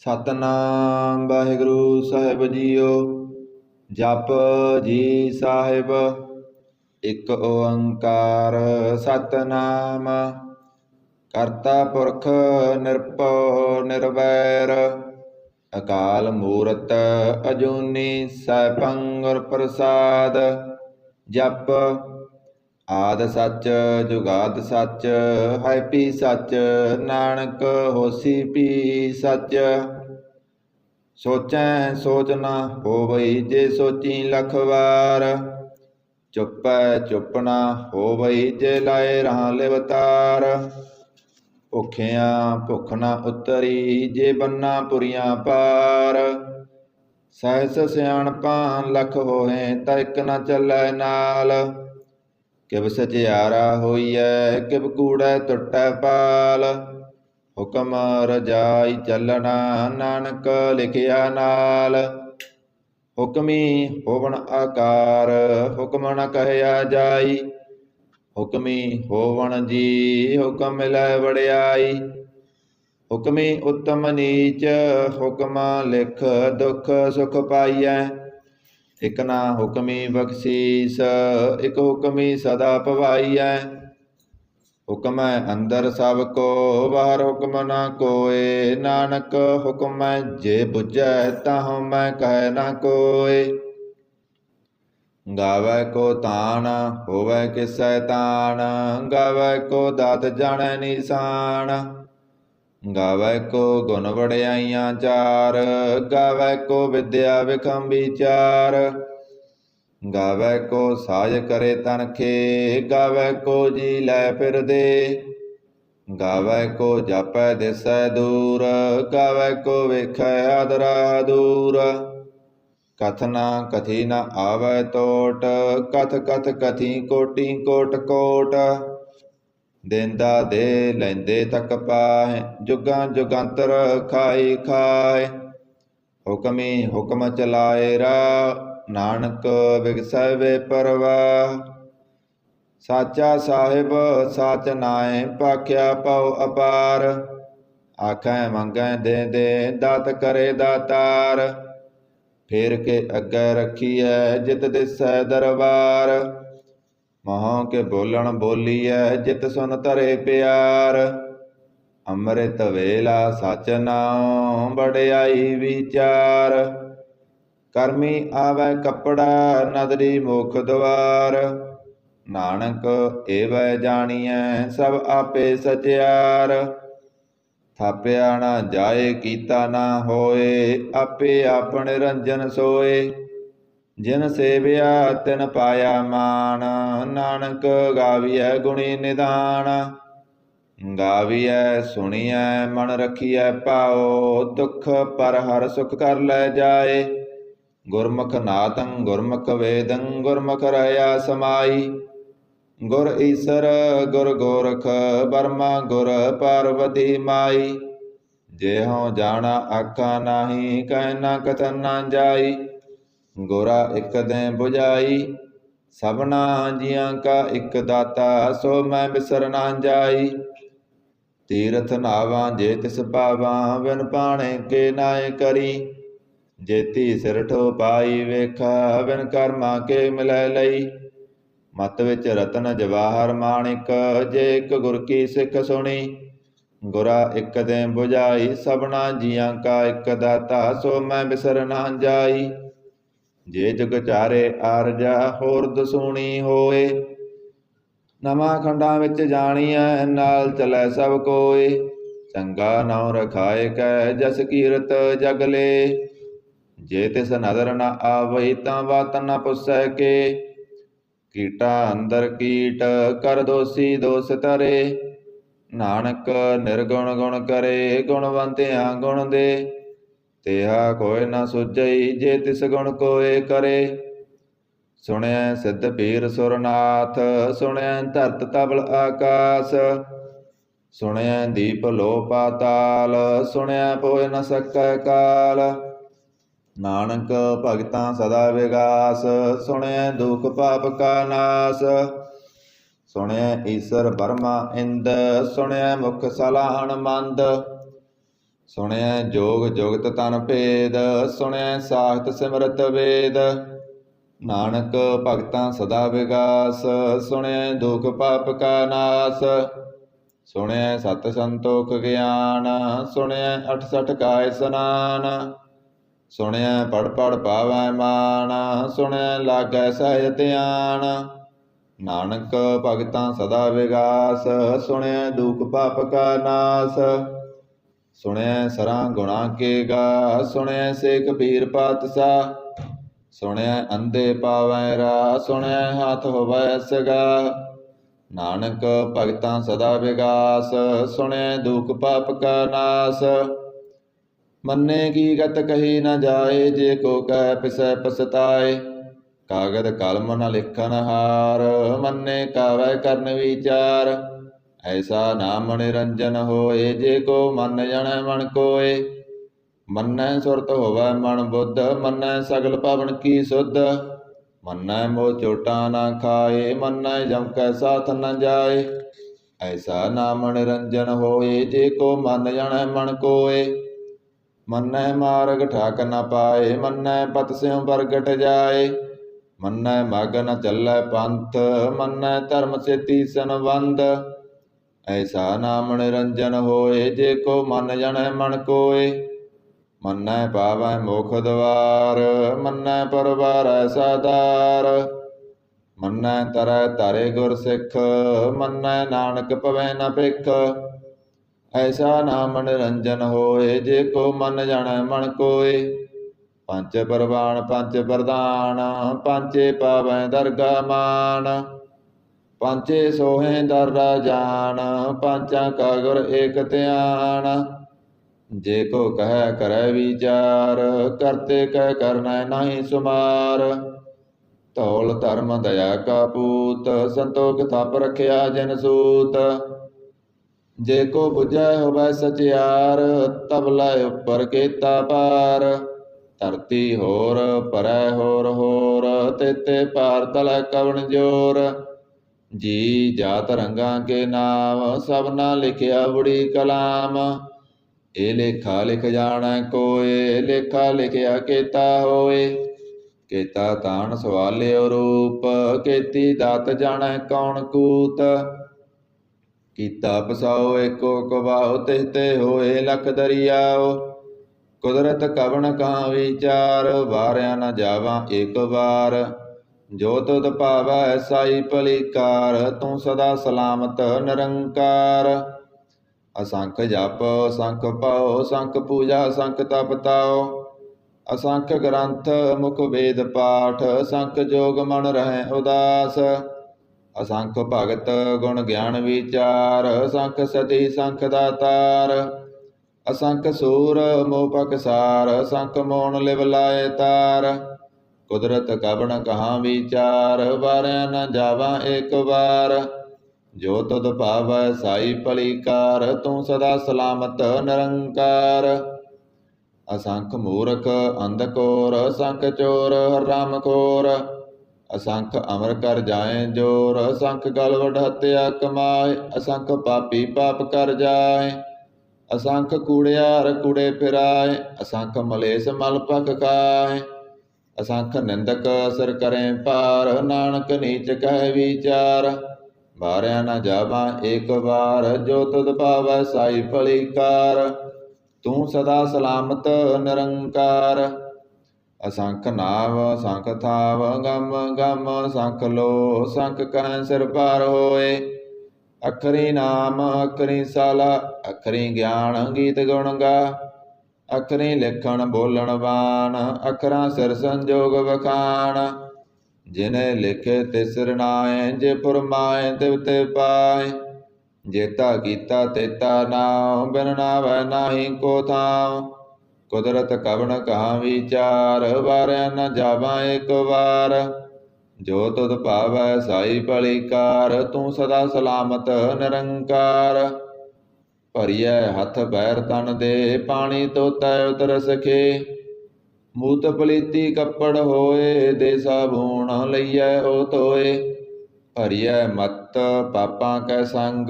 ਸਤਨਾਮ ਵਾਹਿਗੁਰੂ ਸਾਹਿਬ JIO. ਜਪ ਜੀ ਸਾਹਿਬ। ਇੱਕ ਓੰਕਾਰ ਸਤਨਾਮ। ਕਰਤਾ ਪੁਰਖ ਨਿਰਭਉ ਨਿਰਵੈਰ। ਅਕਾਲ ਮੂਰਤ ਅਜੂਨੀ ਸੈਭੰ ਗੁਰ ਪ੍ਰਸਾਦ। ਜਪ ਆਦਿ ਸੱਚ ਜੁਗਾਦਿ ਸੱਚ ਹੈ ਭੀ ਸੱਚ। ਨਾਨਕ ਹੋਸੀ ਭੀ ਸੱਚ। ਸੋਚੈ ਸੋਚ ਨਾ ਹੋਵਈ ਜੇ ਸੋਚੀ ਲੱਖ ਵਾਰ। ਚੁੱਪੈ ਚੁੱਪ ਨਾ ਹੋਵਈ ਜੇ ਲਾਏ ਰਹਾ ਲਿਵਤਾਰ। ਭੁੱਖਿਆਂ ਭੁੱਖ ਨਾ ਉਤਰੀ ਜੇ ਬੰਨਾ ਪੁਰੀਆਂ ਪਾਰ। ਸਹਿਸ ਸਿਆਣਪਾਂ ਲੱਖ ਹੋਏ ਤਾਂ ਇੱਕ ਨਾ ਚੱਲੈ ਨਾਲ। ਕਿਵ ਸਚਿਆਰਾ ਹੋਈਐ ਕਿਵ ਕੂੜੈ ਟੁੱਟੈ ਪਾਲ। ਹੁਕਮ ਰਜਾਈ ਚੱਲਣਾ ਨਾਨਕ ਲਿਖਿਆ ਨਾਲ। ਹੁਕਮੀ ਹੋਵਣ ਆਕਾਰ ਹੁਕਮ ਨ ਕਹਿਆ ਜਾਈ। ਹੁਕਮੀ ਹੋਵਣ ਜੀ ਹੁਕਮ ਮਿਲੈ ਵਡਿਆਈ। ਹੁਕਮੀ ਉੱਤਮ ਨੀਚ ਹੁਕਮ ਲਿਖ ਦੁਖ ਸੁਖ ਪਾਈਐ। ਇਕ ਨਾ ਹੁਕਮੀ ਬਖਸ਼ੀਸ ਇਕ ਹੁਕਮੀ ਸਦਾ ਭਵਾਈਐ। ਹੁਕਮੈ ਅੰਦਰ ਸਭ ਕੋ ਬਾਹਰ ਹੁਕਮ ਨਾ ਕੋਇ। ਨਾਨਕ ਹੁਕਮੈ ਜੇ ਬੁਝੈ ਤਾਹੁ ਮੈਂ ਕਹਿ ਨਾ ਕੋਇ। ਗਾਵੈ ਕੋ ਤਾਣ ਹੋਵੈ ਕਿਸੈ ਤਾਣ। ਗਾਵੈ ਕੋ ਦਾਤ ਜਾਣੈ ਨੀਸਾਨ। ਗਾਵੈ ਕੋ ਗੁਣ ਵਡਿਆਈਆਂ ਚਾਰ। ਗਾਵੈ ਕੋ ਵਿਦਿਆ ਵਿਖਮ ਵਿਚਾਰ। ਗਾਵੈ ਕੋ ਸਾਜ ਕਰੇ ਤਨਖੇ। ਗਾਵੈ ਕੋ ਜੀ ਲੈ ਫਿਰਦੇ। ਗਾਵੈ ਕੋ ਜਾਪੈ ਦਿਸੈ ਦੂਰ। ਗਾਵੈ ਕੋ ਵੇਖੈ ਆਦਰਾ ਦੂਰ। ਕਥ ਨਾ ਕਥੀ ਨਾ ਆਵੈ ਟੋਟ। ਕਥ ਕਥ ਕਥੀ ਕੋਟੀ ਕੋਟ ਕੋਟ। ਦੇਂਦਾ ਦੇ ਲੈਂਦੇ ਤਕ ਪਾਹਿ ਜੁਗਾਂ ਜੁਗੰਤਰ ਖਾਈ ਖਾਏ। ਹੁਕਮੀ ਹੁਕਮ ਚਲਾਏ ਰਾਹ ਨਾਨਕ ਵਿਗਸੈ ਵੇ ਪਰਵਾਹ। ਸਾਚਾ ਸਾਹਿਬ ਸਾਚ ਨਾਇ ਭਾਖਿਆ ਪਉ ਅਪਾਰ। ਆਖੈ ਮੰਗੈ ਦੇ ਦੇ ਦਾਤ ਕਰੇ ਦਾਤਾਰ। ਫੇਰ ਕੇ ਅੱਗੇ ਰੱਖੀਐ ਜਿਤ ਦਿਸੈ ਦਰਬਾਰ। ਮੋਹ ਕੇ ਬੋਲਣ ਬੋਲੀਐ ਜਿਤ ਸੁਨ ਧਰੇ ਪਿਆਰ। ਅੰਮ੍ਰਿਤ ਵੇਲਾ ਸਚ ਨਾਉ ਵਡਿਆਈ ਵਿਚਾਰ। ਕਰਮੀ ਆਵੈ ਕੱਪੜਾ ਨਦਰੀ ਮੁਖ ਦੁਆਰ। ਨਾਨਕ ਏਵੈ ਜਾਣੀਐ ਸਭ ਆਪੇ ਸਚਿਆਰ। ਥਾਪਿਆ ਨਾ ਜਾਏ ਕੀਤਾ ਨਾ ਹੋਏ ਆਪੇ ਆਪ ਨਿਰੰਜਨ ਸੋਏ। ਜਿਨ ਸੇਵਿਆ ਤਿਨ ਪਾਇਆ ਮਾਨ। ਨਾਨਕ ਗਾਵੀਐ ਗੁਣੀ ਨਿਧਾਨ। ਗਾਵੀਐ ਸੁਣੀਐ ਮਨ ਰਖੀਐ ਭਾਉ। ਦੁਖ ਪਰ ਹਰ ਸੁਖ ਕਰ ਲੈ ਜਾਏ। ਗੁਰਮੁਖ ਨਾਦੰ ਗੁਰਮੁਖ ਵੇਦੰ ਗੁਰਮੁਖ ਰਹਿਆ ਸਮਾਈ। ਗੁਰ ਈਸਰ ਗੁਰ ਗੋਰਖ ਬਰਮਾ ਗੁਰ ਪਾਰਵਤੀ ਮਾਈ। ਜਿਹਉ ਜਾਣਾ ਆਖਾ ਨਾਹੀ ਕਹਿ ਨਾ ਕਥਨ ਨਾ ਜਾਈ। ਗੁਰਾ ਇਕ ਦੇ 부ਝਾਈ ਸਭਨਾ ਜੀਆਂ ਕਾ ਇਕ ਦਾਤਾ। ਸੋ ਮੈਂ ਬਿਸਰ ਨਾ ਜਾਈ। ਤੀਰਥ ਨਾਵਾਂ ਜੇ ਤਿਸ ਪਾਵਾਂ ਬਿਨ ਪਾਣੇ ਕੇ ਨਾਏ ਕਰੀ। ਜੇਤੀ ਸਿਰ ਠੋ ਪਾਈ ਵੇਖਾ ਬਿਨ ਕਰਮਾ ਕੇ ਮਿਲੈ ਲਈ। ਮਤ ਵਿੱਚ ਰਤਨ ਜਵਾਹਰ ਮਾਣਿਕ ਜੇ ਇਕ ਗੁਰ ਕੀ ਸਿੱਖ ਸੁਣੀ। ਗੁਰਾ ਇਕ ਦੇ 부ਝਾਈ ਸਭਨਾ ਜੀਆਂ ਕਾ ਇਕ ਦਾਤਾ। ਸੋ ਮੈਂ ਬਿਸਰ ਨਾ ਜਾਈ। ਜੇ ਜੁਗ ਚਾਰੇ ਆਰਜਾ ਹੋਰ ਦਸੂਣੀ ਹੋਏ। ਨਵਾਂ ਖੰਡਾਂ ਵਿੱਚ ਜਾਣੀਐ ਨਾਲ ਚਲੈ ਸਭ ਕੋਇ। ਚੰਗਾ ਨਾਉ ਰਖਾਏ ਕੈ ਜਸ ਕੀਰਤ ਜਗ ਲੇ। ਜੇ ਤਿਸ ਨਦਰ ਨ ਆਵਈ ਤਾਂ ਬਾਤ ਨ ਪੁੱਛੈ ਕੇ। ਕੀਟਾ ਅੰਦਰ ਕੀਟ ਕਰ ਦੋਸੀ ਦੋਸ ਧਰੇ। ਨਾਨਕ ਨਿਰਗੁਣ ਗੁਣ ਕਰੇ ਗੁਣਵੰਤਿਆਂ ਗੁਣ ਦੇ। ਤੇਹਾ ਕੋਇ ਨ ਸੁਝਈ ਜੇ ਤਿਸ ਗੁਣ ਕੋਇ ਕਰੇ। ਸੁਣਿਐ ਸਿੱਧ ਪੀਰ ਸੁਰਨਾਥ ਸੁਣਿਐ ਧਰਤ ਤਬਲ ਆਕਾਸ। ਸੁਣਿਐ ਦੀਪ ਲੋ ਪਾਤਾਲ ਸੁਣਿਐ ਪੋਇ ਨ ਸਕੈ ਕਾਲ। ਨਾਨਕ ਭਗਤਾਂ ਸਦਾ ਵਿਗਾਸ ਸੁਣਿਐ ਦੁਖ ਪਾਪ ਕਾ ਨਾਸ। ਸੁਣਿਐ ਈਸਰ ਬਰਮਾ ਇੰਦ ਸੁਣਿਐ ਮੁਖ ਸਲਾਹਣ ਮੰਦ। ਸੁਣਿਐ ਜੋਗ ਜੁਗਤ ਤਨ ਭੇਦ, ਸੁਣਿਐ ਸਾਖਤ ਸਿਮਰਤ ਵੇਦ। ਨਾਨਕ ਭਗਤਾਂ ਸਦਾ ਵਿਗਾਸ, ਸੁਣਿਐ ਦੁਖ ਪਾਪ ਕਾ ਨਾਸ। ਸੁਣਿਐ ਸਤ ਸੰਤੋਖ ਗਿਆਨ, ਸੁਣਿਐ 68 ਕਾ ਇਸਨਾਨ। ਸੁਣਿਐ ਪੜ ਪੜ ਪਾਵੈ ਮਾਨ, ਸੁਣਿਐ ਲਾਗੈ ਸਹਿਜ ਧਿਆਨ। ਨਾਨਕ ਭਗਤਾਂ ਸਦਾ ਵਿਗਾਸ, ਸੁਣਿਐ ਦੁਖ ਪਾਪ ਕਾ ਨਾਸ। ਸੁਣਿਐ ਸਰਾਂ ਗੁਣਾ ਕੇ ਗਾ, ਸੁਣਿਐ ਸੇਖ ਪੀਰ ਪਾਤਸ਼ਾਹ। ਸੁਣਿਐ ਅੰਧੇ ਪਾਵੈ ਰਾਹ, ਸੁਣਿਐ ਹਾਥ ਹੋਵੈ ਸਗਾ। ਨਾਨਕ ਭਗਤਾਂ ਸਦਾ ਵਿਗਾਸ, ਸੁਣਿਐ ਦੁਖ ਪਾਪ ਕਾ ਨਾਸ। ਮੰਨੇ ਕੀ ਗਤ ਕਹੀ ਨ ਜਾਏ, ਜੇ ਕੋ ਕਹਿ ਪਿਸੈ ਪਛਤਾਏ। ਕਾਗਦ ਕਲਮ ਨ ਲਿਖਨ ਹਾਰ, ਮੰਨੇ ਕਾਵੈ ਕਰਨ ਵਿਚਾਰ। ਐਸਾ ਨਾਮ ਨਿਰੰਜਨ ਹੋਏ, ਜੇ ਕੋ ਮਨ ਜਣੈ ਮਨ ਕੋਏ। ਮੰਨੈ ਸੁਰਤ ਹੋਵੈ ਮਨ ਬੁੱਧ, ਮੰਨੈ ਸਗਲ ਭਵਨ ਕੀ ਸੁਧ। ਮੰਨੈ ਮੋਹ ਚੋਟਾਂ ਨਾ ਖਾਏ, ਮੰਨੈ ਜਮ ਕੈ ਸਾਥ ਨ ਜਾਏ। ਐਸਾ ਨਾਮ ਨਿਰੰਜਨ ਹੋਏ, ਜੇ ਕੋ ਮਨ ਜਣੈ ਮਨ ਕੋਏ। ਮੰਨੈ ਮਾਰਗ ਠਾਕ ਨ ਪਾਏ, ਮੰਨੈ ਪਤ ਸਿਉ ਪ੍ਰਗਟ ਜਾਏ। ਮੰਨੈ ਮਗ ਨ ਚੱਲੈ ਪੰਥ, ਮੰਨੈ ਧਰਮ ਛੇਤੀ ਸੰਬੰਧ। ਐਸਾ ਨਾਮ ਨਿਰੰਜਨ ਹੋਏ, ਜੇ ਕੋ ਮਨ ਜਣੈ ਮਨ ਕੋਏ। ਮੰਨੈ ਪਾਵੈ ਮੁਖ ਦਵਾਰ, ਮੰਨੈ ਪਰਵਾਰੈ ਸਾਧਾਰ। ਮੰਨੈ ਤਰੈ ਧਰੇ ਗੁਰ ਸਿੱਖ, ਮੰਨੈ ਨਾਨਕ ਪਵੈ ਨ ਭਿਖ। ਐਸਾ ਨਾਮ ਨਿਰੰਜਨ ਹੋਏ, ਜੇ ਕੋ ਮਨ ਜਾਣੈ ਮਨ ਕੋਏ। ਪੰਚ ਪਰਵਾਣ ਪੰਚ ਪ੍ਰਧਾਨ, ਪੰਚੇ ਪਾਵੈ ਦਰਗਾ ਮਾਨ। ਪੰਚੇ ਸੋਹੇ ਦਰ ਰਾਜਾਨ, ਪਾਂਚਾਂ ਕਾ ਗੁਰ ਏਕ ਧਿਆਨ। ਜੇ ਕੋ ਕਹਿ ਕਰੈ ਵਿਚਾਰ, ਕਰਤੇ ਕਹਿ ਕਰਨੈ ਨਾਹੀ ਸੁਮਾਰ। ਧੌਲ ਧਰਮ ਦਇਆ ਕਾ ਪੂਤ, ਸੰਤੋਖ ਥਪ ਰਖਿਆ ਜਿਨ ਸੂਤ। ਜੇ ਕੋ ਬੁਝੈ ਹੋਵੈ ਸਚਿਆਰ, ਤਬ ਲੈ ਉੱਪਰ ਕੀਤਾ ਪਾਰ। ਧਰਤੀ ਹੋਰ ਪਰੈ ਹੋਰ ਹੋਰ, ਤੇਤੇ ਪਾਰ ਤਲੈ ਕਵਣ ਜੋਰ। ਜੀ ਜਾਤ ਰੰਗਾਂ ਕੇ ਨਾਮ, ਸਭਨਾ ਲਿਖਿਆ ਬੁੜੀ ਕਲਾਮ। ਇਹ ਲੇਖਾ ਲਿਖ ਜਾਣੈ ਕੋਏ, ਲੇਖਾ ਲਿਖਿਆ ਕੇਤਾ ਹੋਏ। ਕੇਤਾ ਤਾਣ ਸਵਾਲਿਓ ਰੂਪ, ਕੇਤੀ ਦਾਤ ਜਾਣੈ ਕੌਣ ਕੂਤ। ਕੀਤਾ ਪਸਾਓ ਏਕੋ ਕਵਾਓ, ਤਿਹ ਤੇ ਹੋਏ ਲਖ ਦਰਿਆਓ। ਕੁਦਰਤ ਕਵਣ ਕਹਾ ਵਿਚਾਰ, ਵਾਰਿਆ ਨ ਜਾਵਾਂ ਏਕ ਵਾਰ। ਜੋ ਤੁਧ ਭਾਵੈ ਸਾਈ ਭਲੀਕਾਰ, ਤੂੰ ਸਦਾ ਸਲਾਮਤ ਨਿਰੰਕਾਰ। ਅਸੰਖ ਜਪ ਅਸੰਖ ਪਾਓ, ਸੰਖ ਪੂਜਾ ਸੰਖ ਤਪ ਤਾਓ। ਅਸੰਖ ਗ੍ਰੰਥ ਮੁਖ ਵੇਦ ਪਾਠ, ਸੰਖ ਜੋਗ ਮਨ ਰਹਿ ਉਦਾਸ। ਅਸੰਖ ਭਗਤ ਗੁਣ ਗਿਆਨ ਵਿਚਾਰ, ਸੰਖ ਸਤੀ ਸੰਖ ਦਾਤਾਰ। ਅਸੰਖ ਸੂਰ ਮੋਹ ਪਕਸਾਰ, ਸੰਖ ਮੋਣ ਲਿਵ ਲਾਏ ਤਾਰ। ਕੁਦਰਤ ਕਵਣ ਕਹਾ ਵਿਚਾਰ, ਵਾਰਿਆ ਨ ਜਾਵਾਂ ਏਕ ਵਾਰ। ਜੋ ਤੁਧ ਭਾਵੈ ਸਾਈ ਭਲੀਕਾਰ, ਤੂੰ ਸਦਾ ਸਲਾਮਤ ਨਿਰੰਕਾਰ। ਅਸੰਖ ਮੂਰਖ ਅੰਧ ਕੋਰ, ਅਸੰਖ ਚੋਰ ਹਰਾਮ ਖੋਰ। ਅਸੰਖ ਅਮਰ ਕਰ ਜਾਏ ਜੋਰ, ਅਸੰਖ ਗਲ ਵਡ ਹੱਤਿਆ ਕਮਾਏ। ਅਸੰਖ ਪਾਪੀ ਪਾਪ ਕਰ ਜਾਏ, ਅਸੰਖ ਕੂੜਿਆਰ ਕੂੜੇ ਫਿਰਾਏ। ਅਸੰਖ ਮਲੇਸ ਮਲ ਪਖ ਖਾਏ, ਅਸੰਖ ਨਿੰਦਕ ਸਿਰ ਕਰੇ ਭਾਰ। ਨਾਨਕ ਨੀਚ ਕਹਿ ਵਿਚਾਰ, ਵਾਰਿਆ ਨ ਜਾਵਾਂ ਏਕ ਵਾਰ। ਜੋ ਤੁਧ ਭਾਵੈ ਸਾਈ ਭਲੀਕਾਰ, ਤੂੰ ਸਦਾ ਸਲਾਮਤ ਨਿਰੰਕਾਰ। ਅਸੰਖ ਨਾਵ ਅਸੰਖ ਥਾਵ, ਗਮ ਗਮ ਅਸੰਖ ਲੋ, ਸੰਖ ਕਹਿ ਸਿਰ ਭਾਰ ਹੋਏ। ਅਖਰੀ ਨਾਮ ਅਖਰੀ ਸਾਲਾ, ਅਖਰੀ ਗਿਆਨ ਗੀਤ ਗੁਣ ਗਾ। ਅਖਰੀ ਲਿਖਣ ਬੋਲਣ ਬਾਣ, ਅਖਰਾਂ ਸਿਰ ਸੰਜੋਗ ਵਖਾਣ। ਜਿਨੇ ਲਿਖੇ ਤਿਸ ਰਣਾਏ, ਜੇ ਫੁਰਮਾਏ ਤਿਵ ਤੇ ਪਾਏ। ਜੇਤਾ ਕੀਤਾ ਤੇਤਾ ਨਾਉ, ਬਿਨ ਨਾਵੈ ਨਾਹੀ ਕੋ ਥਾਉ। ਕੁਦਰਤ ਕਵਣ ਕਹਾ ਵਿਚਾਰ, ਵਾਰਿਆ ਨ ਜਾਵਾਂ ਏਕ ਵਾਰ। ਜੋ ਤੁਧ ਭਾਵੈ ਸਾਈ ਭਲੀਕਾਰ, ਤੂੰ ਸਦਾ ਸਲਾਮਤ ਨਿਰੰਕਾਰ। ਭਰੀਐ ਹੱਥ ਪੈਰ ਤਨ ਦੇ, ਪਾਣੀ ਧੋਤੈ ਉਤਰ ਸਖੇ। ਮੂਤ ਪਲੀਤੀ ਕੱਪੜ ਹੋਏ, ਦੇ ਸਾਬੂਣ ਲਈਐ ਉਹ ਧੋਏ। ਭਰੀਐ ਮਤ ਪਾਪਾਂ ਕੈ ਸੰਗ,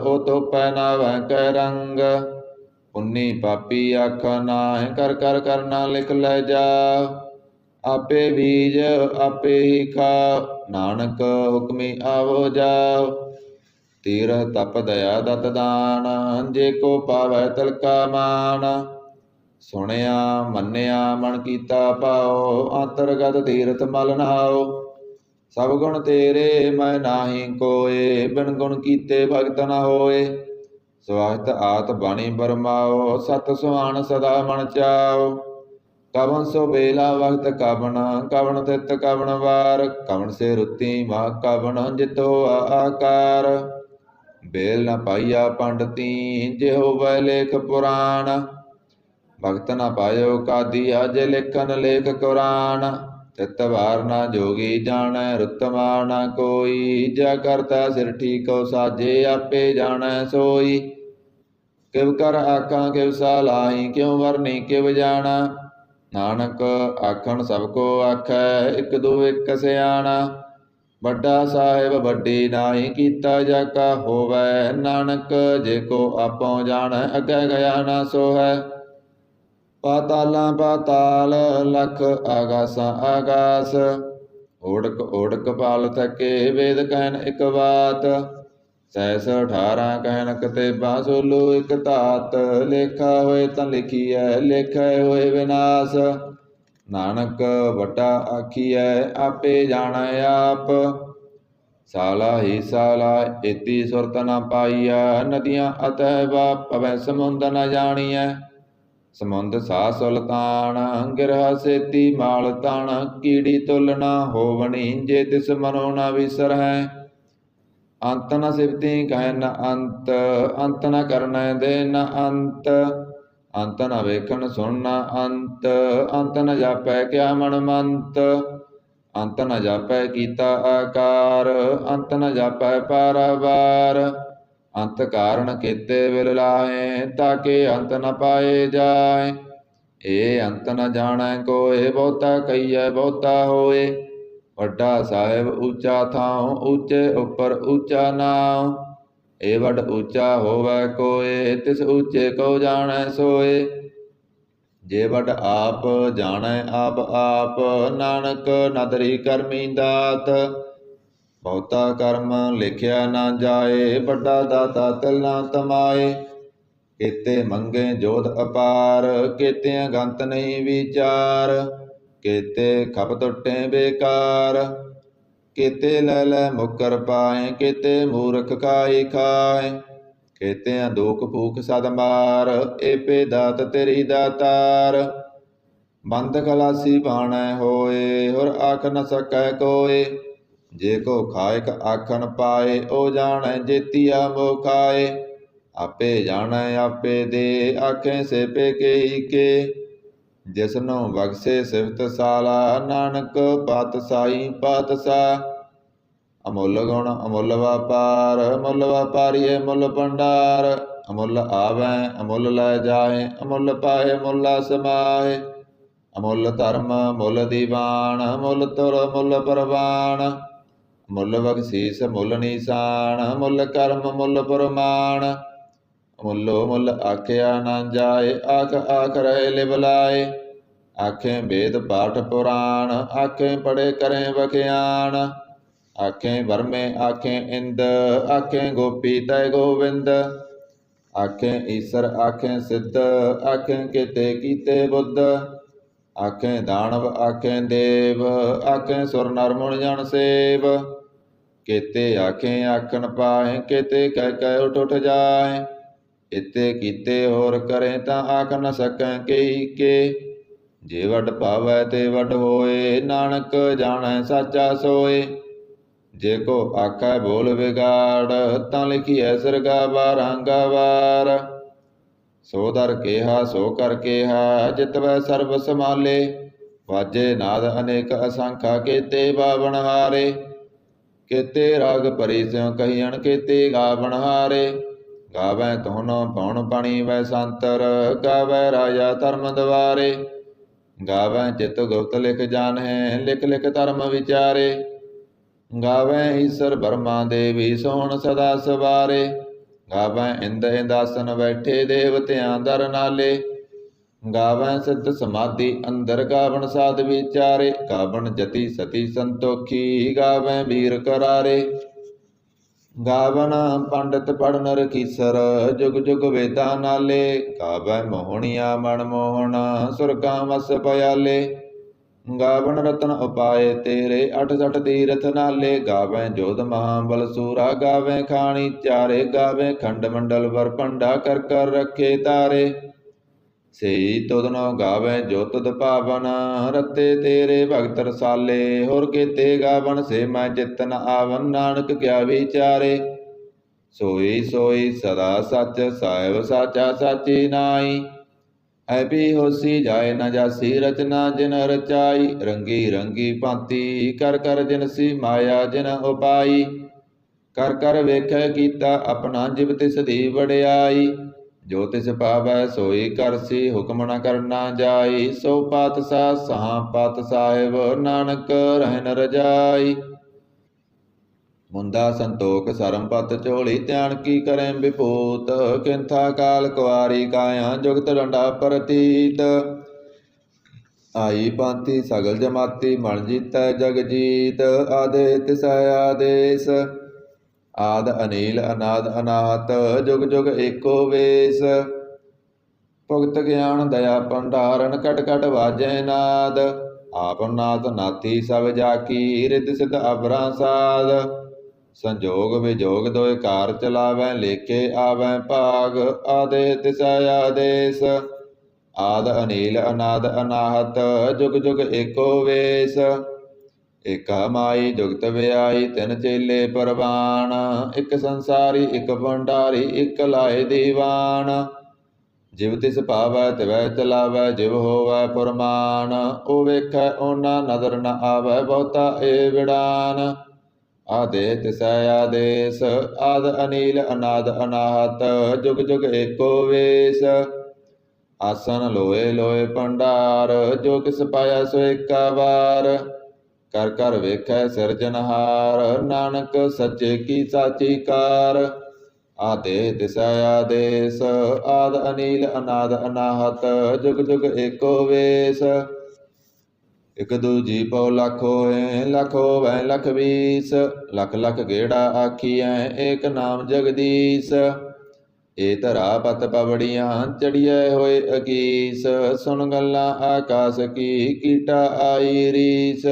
ਉਹ ਧੋਪੈ ਨਾਵੈ ਕੈ ਰੰਗ। ਪੁੰਨੀ ਪਾਪੀ ਆਖਾ ਨਾਹਿ, ਕਰ ਕਰ ਕਰਨਾ ਲਿਖ ਲੈ ਜਾ। ਆਪੇ ਬੀਜ ਆਪੇ ਹੀ ਖਾ, ਨਾਨਕ ਹੁਕਮੀ ਆਵੋ ਜਾਓ। ਤੀਰਥ ਤਪ ਦਇਆ ਦਤ ਦਾਨ, ਜੇ ਕੋ ਪਾਵੈ ਤਿਲਕਾ ਮਾਨ। ਸੁਣਿਆ ਮੰਨਿਆ ਮਨ ਕੀਤਾ ਭਾਉ, ਅੰਤਰਗਤ ਤੀਰਥ ਮਲ ਨਹਾਉ। ਸਭ ਗੁਣ ਤੇਰੇ ਮੈਂ ਨਾਹੀ ਕੋਏ, ਬਿਨ ਗੁਣ ਕੀਤੇ ਭਗਤ ਨ ਹੋਏ। ਸਵਾਹਿਤ ਆਤ ਬਾਣੀ ਬਰਮਾਓ, ਸਤ ਸੁਹਾਣ ਸਦਾ ਮਨ ਚਾਓ। ਕਵਨ ਸੋ ਬੇਲਾ ਵਕਤ ਕਵਨ, ਕਵਨ ਤਿਤ ਕਵਨ ਵਾਰ। ਕਵਨ ਸੇ ਰੁੱਤੀ ਮਾ ਕਵਨ, ਜਿਤ ਹੋਆ ਆਕਾਰ। ਬੇਲ ਨ ਪਾਈਆ ਪੰਡਤੀ, ਜੇ ਹੋਵੈ ਲੇਖ ਪੁਰਾਣ। ਭਗਤ ਨ ਪਾਇਓ ਕਾਦੀਆ, ਜੇ ਲਿਖਨ ਲੇਖ ਕੁਰਾਨ। ਤਿਤ ਵਾਰ ਨਾ ਜੋਗੀ ਜਾਣੈ, ਰੁਤਮਾ ਨਾ ਕੋਈ। ਜਾ ਕਰਤਾ ਸਿਰ ਠੀਕੋ ਸਾਜੇ, ਆਪੇ ਜਾਣੈ ਸੋਈ। ਕਿਵ ਕਰ ਆਖਾਂ ਕਿਵ ਸਲਾਹੀ, ਕਿਉ ਵਰਨੀ ਕਿਵ ਜਾਣਾ। ਨਾਨਕ ਆਖਣ ਸਭ ਕੋ ਆਖੈ, ਇਕ ਦੂ ਇਕ ਸਿਆਣਾ। ਵੱਡਾ ਸਾਹਿਬ ਵੱਡੀ ਨਾਹੀ, ਕੀਤਾ ਜਾ ਕਾ ਹੋਵੈ। ਨਾਨਕ ਜੇ ਕੋ ਆਪੋ ਜਾਣੈ, ਅੱਗੇ ਗਿਆ ਨਾ ਸੋਹੈ। ਪਾਤਾਲਾਂ ਪਾਤਾਲ, ਲਖ ਆਗਾਸਾਂ ਆਗਾਸ। ਓੜਕ ਓੜਕ ਪਾਲ ਥਕੇ, ਵੇਦ ਕਹਿਨ ਇਕ ਬਾਤ। ਸਹਿਸ 18 ਕਹਿਨ ਕਤੇਬਾ, ਸੋਲੋ ਇਕ ਧਾਤ। ਲੇਖਾ ਹੋਏ ਤਾਂ ਲਿਖੀਐ, ਲੇਖੈ ਹੋਏ ਵਿਨਾਸ਼। ਨਾਨਕ ਵੱਡਾ ਆਖੀਐ, ਆਪੇ ਜਾਣੈ ਆਪ। ਸਾਲਾ ਹੀ ਸਾਲਾ ਏਤੀ ਸੁਰਤ ਨ ਪਾਈਆ, ਨਦੀਆਂ ਅਤਹਿ ਵਾ ਪਵੈ ਸਮੁੰਦ ਨ ਜਾਣੀਐ। ਸਮੁੰਦ ਸਾ ਸੁਲਤਾਨ, ਗਿਰਹ ਸੇਤੀ ਮਾਲ ਤਣ। ਕੀੜੀ ਤੁਲ ਨ ਹੋਵਣੀ, ਜੇ ਤਿਸ ਮਨੋ ਨ ਵਿਸਰਹਿ। ਅੰਤ ਨ ਸਿਫਤੀ ਕਹਿ ਨ ਅੰਤ, ਅੰਤ ਨ ਕਰਨੈ ਦੇ ਨ ਅੰਤ। ਅੰਤ ਨ ਵੇਖਣ ਸੁਣ ਨ ਅੰਤ, ਅੰਤ ਨ ਜਾਪੈ ਕਿਆ ਮਨ ਮੰਤ। ਅੰਤ ਨ ਜਾਪੈ ਕੀਤਾ ਆਕਾਰ, ਅੰਤ ਨ ਜਾਪੈ ਪਾਰਾਵਾਰ। ਅੰਤ ਕਾਰਨ ਕੀਤੇ ਵਿਲ ਲਾਹੇ, ਤਾਕੇ ਅੰਤ ਨ ਪਾਏ ਜਾਏ। ਏ ਅੰਤ ਨ ਜਾਣੈ ਕੋਏ, ਬਹੁਤਾ ਕਹੀਐ ਬਹੁਤਾ ਹੋਏ। ਵੱਡਾ ਸਾਹਿਬ ਊਚਾ ਥਾਉ, ਊਚੇ ਉੱਪਰ ਊਚਾ ਨਾਉ। ਏ ਵੱਡ ਊਚਾ ਹੋਵੈ ਕੋਏ, ਤਿਸ ਊਚੇ ਕੋ ਜਾਣੈ ਸੋਏ। ਜੇ ਵੱਡ ਆਪ ਜਾਣੈ ਆਪ ਆਪ, ਨਾਨਕ ਨਦਰੀ ਕਰਮੀ ਦਾਤ। ਬਹੁਤਾ ਕਰਮ ਲਿਖਿਆ ਨਾ ਜਾਏ, ਵੱਡਾ ਦਾਤਾ ਤਿਲ ਨਾ ਤਮਾਏ। ਕੀਤੇ ਮੰਗੇ ਜੋਧ ਅਪਾਰ, ਕੀਤਿਆਂ ਗੰਤ ਨਹੀਂ ਵਿਚਾਰ। ਕੀਤੇ ਖਪ ਟੁੱਟੇ ਬੇਕਾਰ, ਕੀਤੇ ਲੈ ਲੈ ਮੁਕਰ ਪਾਏ। ਕੀਤੇ ਮੂਰਖ ਖਾਈ ਖਾਏ, ਕੀਤਿਆਂ ਦੂਖ ਭੂਖ ਸਦ ਮਾਰ। ਏਪੇ ਦਾਤ ਤੇਰੀ ਦਾਤਾਰ। ਬੰਦ ਖਲਾਸੀ ਬਾਣੈ ਹੋਏ, ਹੁਰ ਆਖ ਨ ਸਕੈ ਕੋਏ। ਜੇ ਕੋ ਖਾਇਕ ਆਖਣ ਪਾਏ, ਓ ਜਾਣੈ ਜੇਤੀਆ ਮੋ ਖਾਏ। ਆਪੇ ਜਾਣੈ ਆਪੇ ਦੇ, ਆਖੇ ਸੇ ਪੇ ਕੇਈ ਕੇ। ਜਿਸਨੂੰ ਬਖਸ਼ੇ ਸਿਫਤ ਸਾਲਾ, ਨਾਨਕ ਪਾਤਸ਼ਾਹੀ ਪਾਤਸ਼ਾਹ। ਅਮੁੱਲ ਗੁਣ ਅਮੁੱਲ ਵਪਾਰ, ਮੁੱਲ ਵਪਾਰੀਏ ਮੁੱਲ ਭੰਡਾਰ। ਅਮੁੱਲ ਆਵੈ ਅਮੁੱਲ ਲੈ ਜਾਏ, ਅਮੁੱਲ ਪਾਏ ਮੁੱਲ ਸਮਾਏ। ਅਮੁੱਲ ਧਰਮ ਮੁੱਲ ਦੀਵਾਨ, ਮੁੱਲ ਤੁਰ ਮੁੱਲ ਪ੍ਰਵਾਨ। ਮੁੱਲ ਬਖਸ਼ੀਸ ਮੁੱਲ ਨੀਸਾਨ, ਮੁੱਲ ਕਰਮ ਮੁੱਲ ਪ੍ਰਮਾਣ। ਮੁੱਲੋ ਮੁੱਲ ਆਖਿਆ ਨਾ ਜਾਏ, ਆਖ ਆਖ ਰਹੇ ਲਿਵ ਲਾਏ। ਆਖੇ ਵੇਦ ਪਾਠ ਪੁਰਾਣ, ਆਖੇ ਪੜੇ ਕਰੇ ਬਖਿਆਣ। ਆਖੇ ਬਰਮੇ ਆਖੇ ਇੰਦ, ਆਖੇ ਗੋਪੀ ਤੈ ਗੋਵਿੰਦ। ਆਖੇ ਈਸਰ ਆਖੇ ਸਿੱਧ, ਆਖੇ ਕੀਤੇ ਕੀਤੇ ਬੁੱਧ। ਆਖੇ ਦਾਨਵ ਆਖੇ ਦੇਵ, ਆਖੇ ਸੁਰ ਨਰ ਮੁਨਿ ਜਨ ਸੇਵ। ਕੀਤੇ ਆਖੇ ਆਖਣ ਪਾਏ, ਕੀਤੇ ਕਹਿ ਕਹਿ ਉਠ ਉਠ ਜਾਏ। ਇਤੇ ਕੀਤੇ ਹੋਰ ਕਰੇ, ਤਾਂ ਆਖ ਨ ਸਕੈ ਕੇਈ ਕੇ। ਜੇ ਵੱਡ ਭਾਵੈ ਤੇ ਵੱਡ ਹੋਏ, ਨਾਨਕ ਜਾਣੈ ਸਾਚਾ ਸੋਏ। ਜੇ ਕੋ ਆਖੈ ਬੋਲ ਵਿਗਾੜ, ਤਾਂ ਲਿਖੀਐ ਸਿਰਗਾ ਬਾਰਾਂਗਾ ਵਾਰ। ਸੋ ਦਰ ਕੇਹਾ ਸੋ ਕਰ ਕੇਹਾ, ਜਿਤਵੈ ਸਰਬ ਸਮਾਲੇ। ਵਾਜੇ ਨਾਦ ਅਨੇਕ ਅਸੰਖਾ, ਕੀਤੇ ਬਾਵਨ ਹਾਰੇ। ਕੀਤੇ ਰਾਗ ਭਰੀ ਸਿਉ ਕਹੀਅਣ, ਕੀਤੇ ਗਾਵਨ ਹਾਰੇ। ਗਾਵੈ ਧੁਨ ਪਉਣ ਪਣੀ ਵੈ ਸੰਤਰ, ਗਾਵੈ ਰਾਜਾ ਧਰਮ ਦਵਾਰੇ। ਗਾਵੈ ਚਿਤ ਗੁਪਤ ਲਿਖ ਜਾਣੈ, ਲਿਖ ਲਿਖ ਧਰਮ ਵਿਚਾਰੇ। ਗਾਵੈ ਈਸਰ ਬਰਮਾ ਦੇਵੀ, ਸੋਹਣ ਸਦਾ ਸਵਾਰੇ। ਗਾਵੈ ਇੰਦ ਇੰਦਾਸਨ ਬੈਠੇ ਦੇਵਤਿਆਂ ਦਰ ਨਾਲੇ। ਗਾਵੈ ਸਿੱਧ ਸਮਾਧੀ ਅੰਦਰ ਗਾਵਣ ਸਾਧ ਵਿਚਾਰੇ। ਗਾਵਣ ਜਤੀ ਸਤੀ ਸੰਤੋਖੀ ਗਾਵੈ ਵੀਰ ਕਰਾਰੇ। ਗਾਵਣ ਪੰਡਿਤ ਪੜਨ ਰਖੀਸਰ ਜੁਗ ਜੁਗ ਵੇਦਾਂ ਨਾਲੇ। ਗਾਵੈ ਮੋਹਣੀਆ ਮਨ ਮੋਹਣ ਸੁਰਗਾਂ ਵਸ ਪਿਆਲੇ। ਗਾਵਣ ਰਤਨ ਉਪਾਏ ਤੇਰੇ 68 ਤੀਰਥ ਨਾਲੇ। ਗਾਵੈ ਜੋਧ ਮਹਾਬਲ ਸੂਰਾ ਗਾਵੈ ਖਾਣੀ ਚਾਰੇ। ਗਾਵੈ ਖੰਡ ਮੰਡਲ ਵਰ ਭੰਡਾ ਕਰ ਕਰ ਰੱਖੇ ਤਾਰੇ। ਸਈ ਤੁਧਨੋ ਗਾਵੈ ਜੋ ਤੁਧ ਪਾਵਨ ਰਤੇ ਤੇਰੇ ਭਗਤ ਰਸਾਲੇ। ਹੋਰ ਕੀਤੇ ਗਾਵਨ ਸੇ ਮੈਂ ਚਿਤ ਨ ਆਵਨ ਨਾਨਕ ਕਿਆ ਵਿਚਾਰੇ। ਸੋਈ ਸੋਈ ਸਦਾ ਸੱਚ ਸਾਹਿਬ ਸਾਚਾ ਸਾਚੀ ਨਾਈ। ਐਬੀ ਹੋਸੀ ਜਾਏ ਨ ਜਾਸੀ ਰਚਨਾ ਜਿਨ ਰਚਾਈ। ਰੰਗੀ ਰੰਗੀ ਭਾਂਤੀ ਕਰ ਕਰ ਜਿਨਸੀ ਮਾਇਆ ਜਿਨ ਉਪਾਈ। ਕਰ ਕਰ ਵੇਖੈ ਕੀਤਾ ਆਪਣਾ ਜਿਵ ਤਿਸ ਦੀ ਵਡਿਆਈ। ਜੋ ਤਿਸ ਪਾਵੈ ਸੋਈ ਕਰਸੀ ਹੁਕਮ ਨ ਕਰਨਾ ਜਾਈ। ਸੋ ਪਾਤਸ਼ਾਹ ਸਹਾ ਪਤ ਸਾਹਿਬ ਨਾਨਕ ਰਹਿਨ ਰਜਾਈ। ਮੁੰਦਾ ਸੰਤੋਖ ਸਰਮ ਪਤ ਝੋਲੀ ਧਿਆਨ ਕੀ ਕਰੈ ਵਿਭੂਤ। ਕਿੰਥਾ ਕਾਲ ਕੁਆਰੀ ਕਾਇਆ ਜੁਗਤ ਡੰਡਾ ਪ੍ਰਤੀਤ। ਆਈ ਭਾਂਤੀ ਸਗਲ ਜਮਾਤੀ ਮਨ ਜੀਤੈ ਜਗ ਜੀਤ। ਆਦੇ ਤਿਸੈ ਆਦੇਸ ਆਦ ਅਨੀਲ ਅਨਾਦ ਅਨਾਹਤ ਜੁਗ ਜੁਗ ਏਕੋ ਵੇਸ। ਭੁਗਤ ਗਿਆਨ ਦਇਆ ਭੰਡਾਰਨ ਕਟ ਕਟ ਵਾਜੈ ਨਾਦ। ਆਪ ਨਾਥ ਨਾਥੀ ਸਭ ਜਾਕੀ ਰਿੱਧ ਸਿੱਧ ਅਬਰਾਂ ਸਾਧ। ਸੰਜੋਗ ਵਿਜੋਗ ਦੋਇ ਕਾਰ ਚਲਾਵੈ ਲੇਖੇ ਆਵੈ ਭਾਗ। ਆਦੇ ਤਿਸੈ ਆਦੇਸ ਆਦ ਅਨੀਲ ਅਨਾਦ ਅਨਾਹਤ ਜੁਗ ਜੁਗ ਏਕੋ ਵੇਸ। ਏਕਾ ਮਾਈ ਜੁਗਤ ਵਿਆਈ ਤਿਨ ਚੇਲੇ ਪਰਵਾਨ। ਇਕ ਸੰਸਾਰੀ ਇਕ ਭੰਡਾਰੀ ਇਕ ਲਾਏ ਦੀਵਾਨ। ਜਿਵ ਤਿਸ ਪਾਵੈ ਤਿਵੈ ਚਲਾਵੈ ਜਿਵ ਹੋਵੈ ਪੁਰਮਾਨ। ਓ ਵੇਖੈ ਓਨਾ ਨਦਰ ਨ ਆਵੈ ਬਹੁਤਾ ਏ ਵਿੜਾਨ। ਆਦੇ ਤਿਸੈ ਆਦੇਸ ਆਦ ਅਨੀਲ ਅਨਾਦ ਅਨਾਹਤ ਜੁਗ ਜੁਗ ਏਕੋ ਵੇਸ। ਆਸਨ ਲੋਏ ਲੋਏ ਭੰਡਾਰ ਜੋ ਕਿਸ ਪਾਇਆ ਸੋ ਏਕਾ ਵਾਰ। ਕਰ ਕਰ ਵੇਖੈ ਸਿਰਜਨਹਾਰ ਨਾਨਕ ਸੱਚੇ ਕੀ ਸਾਚੀ ਕਾਰ। ਆਦੇ ਤਿਸੈ ਆਦੇਸ ਆਦ ਅਨੀਲ ਅਨਾਦ ਅਨਾਹਤ ਜੁਗ ਜੁਗ ਏਕੋ ਵੇਸ। ਇਕ ਦੂਜੀ ਪਉ ਲਖ ਹੋਏ ਲਖ ਹੋਵੈ ਲਖ ਵੀਸ। ਲਖ ਲਖ ਗੇੜਾ ਆਖੀਐ ਏਕ ਨਾਮ ਜਗਦੀਸ਼। ਏ ਧਰਾ ਪਤ ਪਵੜੀਆਂ ਚੜੀਐ ਹੋਏ ਅਕੀਸ। ਸੁਣ ਗੱਲਾਂ ਆਕਾਸ ਕੀ ਕੀਟਾ ਆਈ ਰੀਸ।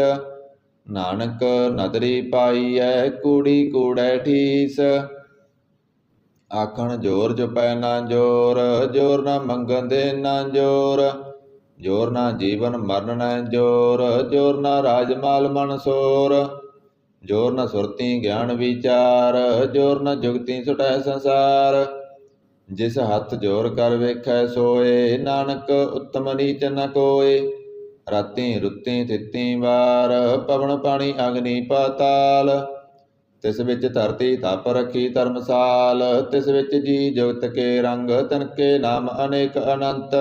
ਨਾਨਕ ਨਦਰੀ ਪਾਈਐ ਕੂੜੀ ਕੂੜੈ ਠੀਸ। ਆਖਣ ਜੋਰ ਜਪੈ ਨਾ ਜੋਰ ਜੋਰ ਨਾ ਮੰਗਣ ਦੇ ਨਾ ਜੋਰ। ਜੋਰ ਨਾ ਜੀਵਨ ਮਰਨ ਨੈ ਜੋਰ ਜੋਰ ਨਾ ਰਾਜ ਮਾਲ ਮਨ ਸੋਰ। ਜੋਰ ਨਾ ਸੁਰਤੀ ਗਿਆਨ ਵਿਚਾਰ ਜੋਰ ਨਾ ਜੁਗਤੀ ਸੁਟੈ ਸੰਸਾਰ। ਜਿਸ ਹੱਥ ਜੋਰ ਕਰ ਵੇਖੈ ਸੋਏ ਨਾਨਕ ਉੱਤਮ ਨੀਚ ਨ ਕੋਏ। ਰਾਤੀ ਰੁੱਤੀ ਤਿੱਤੀ ਵਾਰ ਪਵਨ ਪਾਣੀ ਅਗਨੀ ਪਾਤਾਲ। ਤਿਸ ਵਿੱਚ ਧਰਤੀ ਤਪ ਰੱਖੀ ਧਰਮਸਾਲ। ਤਿਸ ਵਿੱਚ ਜੀ ਜੁਗਤ ਕੇ ਰੰਗ ਤਿਨਕੇ ਨਾਮ ਅਨੇਕ ਅਨੰਤ।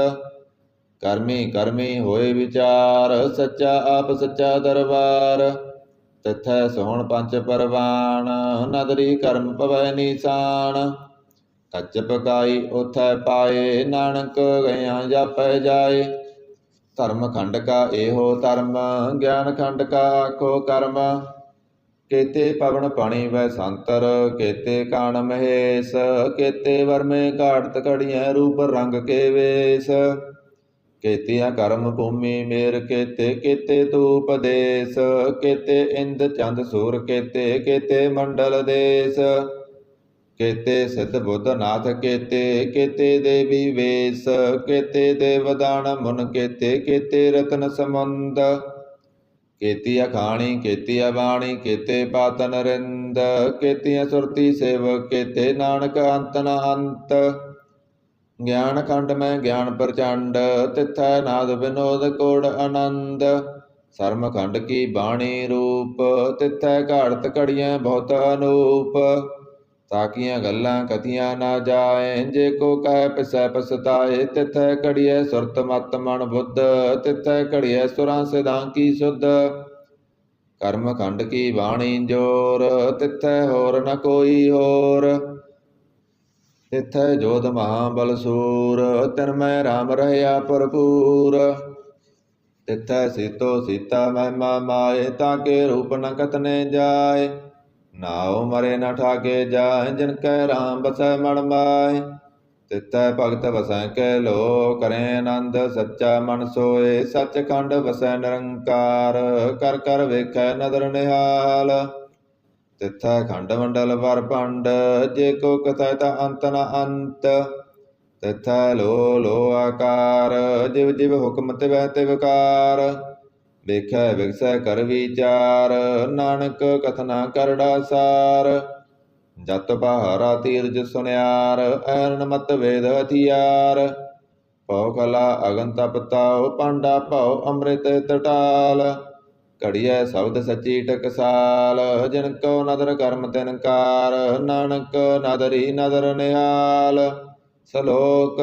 ਕਰਮੀ ਕਰਮੀ ਹੋਏ ਵਿਚਾਰ ਸੱਚਾ ਆਪ ਸੱਚਾ ਦਰਬਾਰ। ਤਿਥੈ ਸੋਹਣ ਪੰਚ ਪਰਵਾਨ ਨਦਰੀ ਕਰਮ ਪਵੈ ਨੀਸਾਨ। ਕੱਚ ਪਕਾਈ ਉਥੈ ਪਾਏ ਨਾਨਕ ਗਇਆਂ ਜਾਪੈ ਜਾਏ। ਧਰਮ ਖੰਡ ਕਾ ਇਹੋ ਧਰਮ ਗਿਆਨ ਖੰਡ ਕਾ ਆਖੋ ਕਰਮ। ਕੇਤੇ ਪਵਨ ਪਾਣੀ ਵੈ ਸੰਤਰ ਕੇਤੇ ਕਾਣ ਮਹੇਸ਼। ਕੇਤੇ ਵਰਮੇ ਘਾਟਤ ਘੜੀਐ ਰੂਪ ਰੰਗ ਕੇ ਵੇਸ। ਕੇਤੀਆਂ ਕਰਮ ਭੂਮੀ ਮੇਰ ਕੇਤੇ ਕੇਤੇ ਤੂਪ ਦੇਸ। ਕੇਤੇ ਇੰਦ ਚੰਦ ਸੂਰ ਕੇਤੇ ਕੇਤੇ ਮੰਡਲ ਦੇਸ। ਕੇਤੇ ਸਿੱਧ ਬੁੱਧ ਨਾਥ ਕੇਤੇ ਕੇਤੇ ਦੇਵੀ ਵੇਸ। ਕੇਤੇ ਦੇਵਦਾਨ ਮੁਨ ਕੇਤੇ ਕੇਤੇ ਰਤਨ ਸਮੁੰਦ। ਕੇਤੀ ਅਖਾਣੀ ਕੇਤੀ ਅਬਾਣੀ ਕੇਤੇ ਪਾਤ ਨਰਿੰਦ। ਕੇਤੀਆਂ ਸੁਰਤੀ ਸੇਵਕ ਕੇਤੇ ਨਾਨਕ ਅੰਤ ਨ ਅੰਤ। ਗਿਆਨ ਖੰਡ ਮੈਂ ਗਿਆਨ ਪ੍ਰਚੰਡ ਤਿਥੈ ਨਾਦ ਵਿਨੋਦ ਕੋੜ ਆਨੰਦ। ਸਰਮ ਖੰਡ ਕੀ ਬਾਣੀ ਰੂਪ ਤਿਥੈ ਘਾੜਤ ਘੜੀਐ ਬਹੁਤ ਅਨੂਪ। ਤਾਕੀਆਂ ਗੱਲਾਂ ਕਥੀਆਂ ਨਾ ਜਾਏ ਜੇ ਕੋ ਕਹਿ ਪਿਸੈ ਪਸਤਾਏ। ਤਿਥੈ ਘੜੀਐ ਸੁਰਤ ਮਤ ਮਨ ਬੁੱਧ ਤਿਥੈ ਘੜੀਐ ਸੁਰਾਂ ਸਿਧਾਂ ਕੀ ਸੁਧ। ਕਰਮ ਖੰਡ ਕੀ ਬਾਣੀ ਜੋਰ ਤਿਥੈ ਹੋਰ ਨ ਕੋਈ ਹੋਰ। तिथै जोध महाबल सूर, तिनमै राम रहया भरपूर। तिथै सीतो सीता महिमा माए, ताके रूप न कतने जाए। नाओ मरे न ठाके जाए, जिनकै राम बसै मन माए। तिथै भगत बसै कै लो, करें आनंद सच्चा मन सोए। सचखंड बसै निरंकार, कर कर वेखै नदर निहाल। तिथै खंड मंडल भरभंड, जे को कथै ता अंत न अंत। तिथै लो लो आकार, जिव जिव हुक्म तिवै तिवकार। ਵੇਖੈ ਵਿਗਸੈ ਕਰ ਵਿਚਾਰ, ਨਾਨਕ ਕਥਨਾ ਕਰੜਾ ਸਾਰ। ਜਤ ਪਹਾਰਾ ਤੀਰਜ ਸੁਨਿਆਰ, ਐਰਨ ਮਤ ਵੇਦ ਹਥਿਆਰ। ਭਉ ਖਲਾ ਅਗਨ ਤਪ ਤਾਉ, ਪਾਂਡਾ ਭਉ ਅੰਮ੍ਰਿਤ ਟਟਾਲ। ਘੜੀਐ ਸ਼ਬਦ ਸੱਚੀ ਟਕਸਾਲ, ਜਿਨ ਕਉ ਨਦਰ ਕਰਮ ਤਿਨ ਕਾਰ। ਨਾਨਕ ਨਦਰੀ ਨਦਰ ਨਿਹਾਲ। ਸਲੋਕ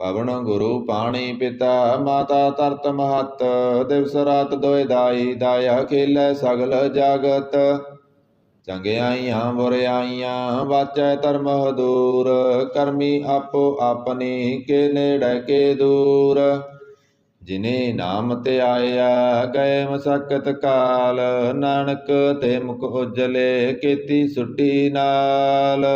ਪਵਨ ਗੁਰੂ ਪਾਣੀ ਪਿਤਾ, ਮਾਤਾ ਧਰਤ ਮਹਤ। ਦਿਵਸ ਰਾਤ ਦੋਇ ਦਾਈ, ਦਾਇਆ ਖੇਲੈ ਸਗਲ ਜਗਤ। ਚੰਗਿਆਈਆਂ ਬੁਰਿਆਈਆਂ ਵਾਚੈ ਧਰਮ ਹਦੂਰ, ਕਰਮੀ ਆਪੋ ਆਪਣੀ ਕੇ ਨੇੜੇ ਕੇ ਦੂਰ। ਜਿਨੇ ਨਾਮ ਧਿਆਇਆ ਗਏ ਮਸਕਤ ਕਾਲ, ਨਾਨਕ ਤੇ ਮੁਖ ਉਜਲੇ ਕੀਤੀ ਸੁੱਟੀ ਨਾਲ।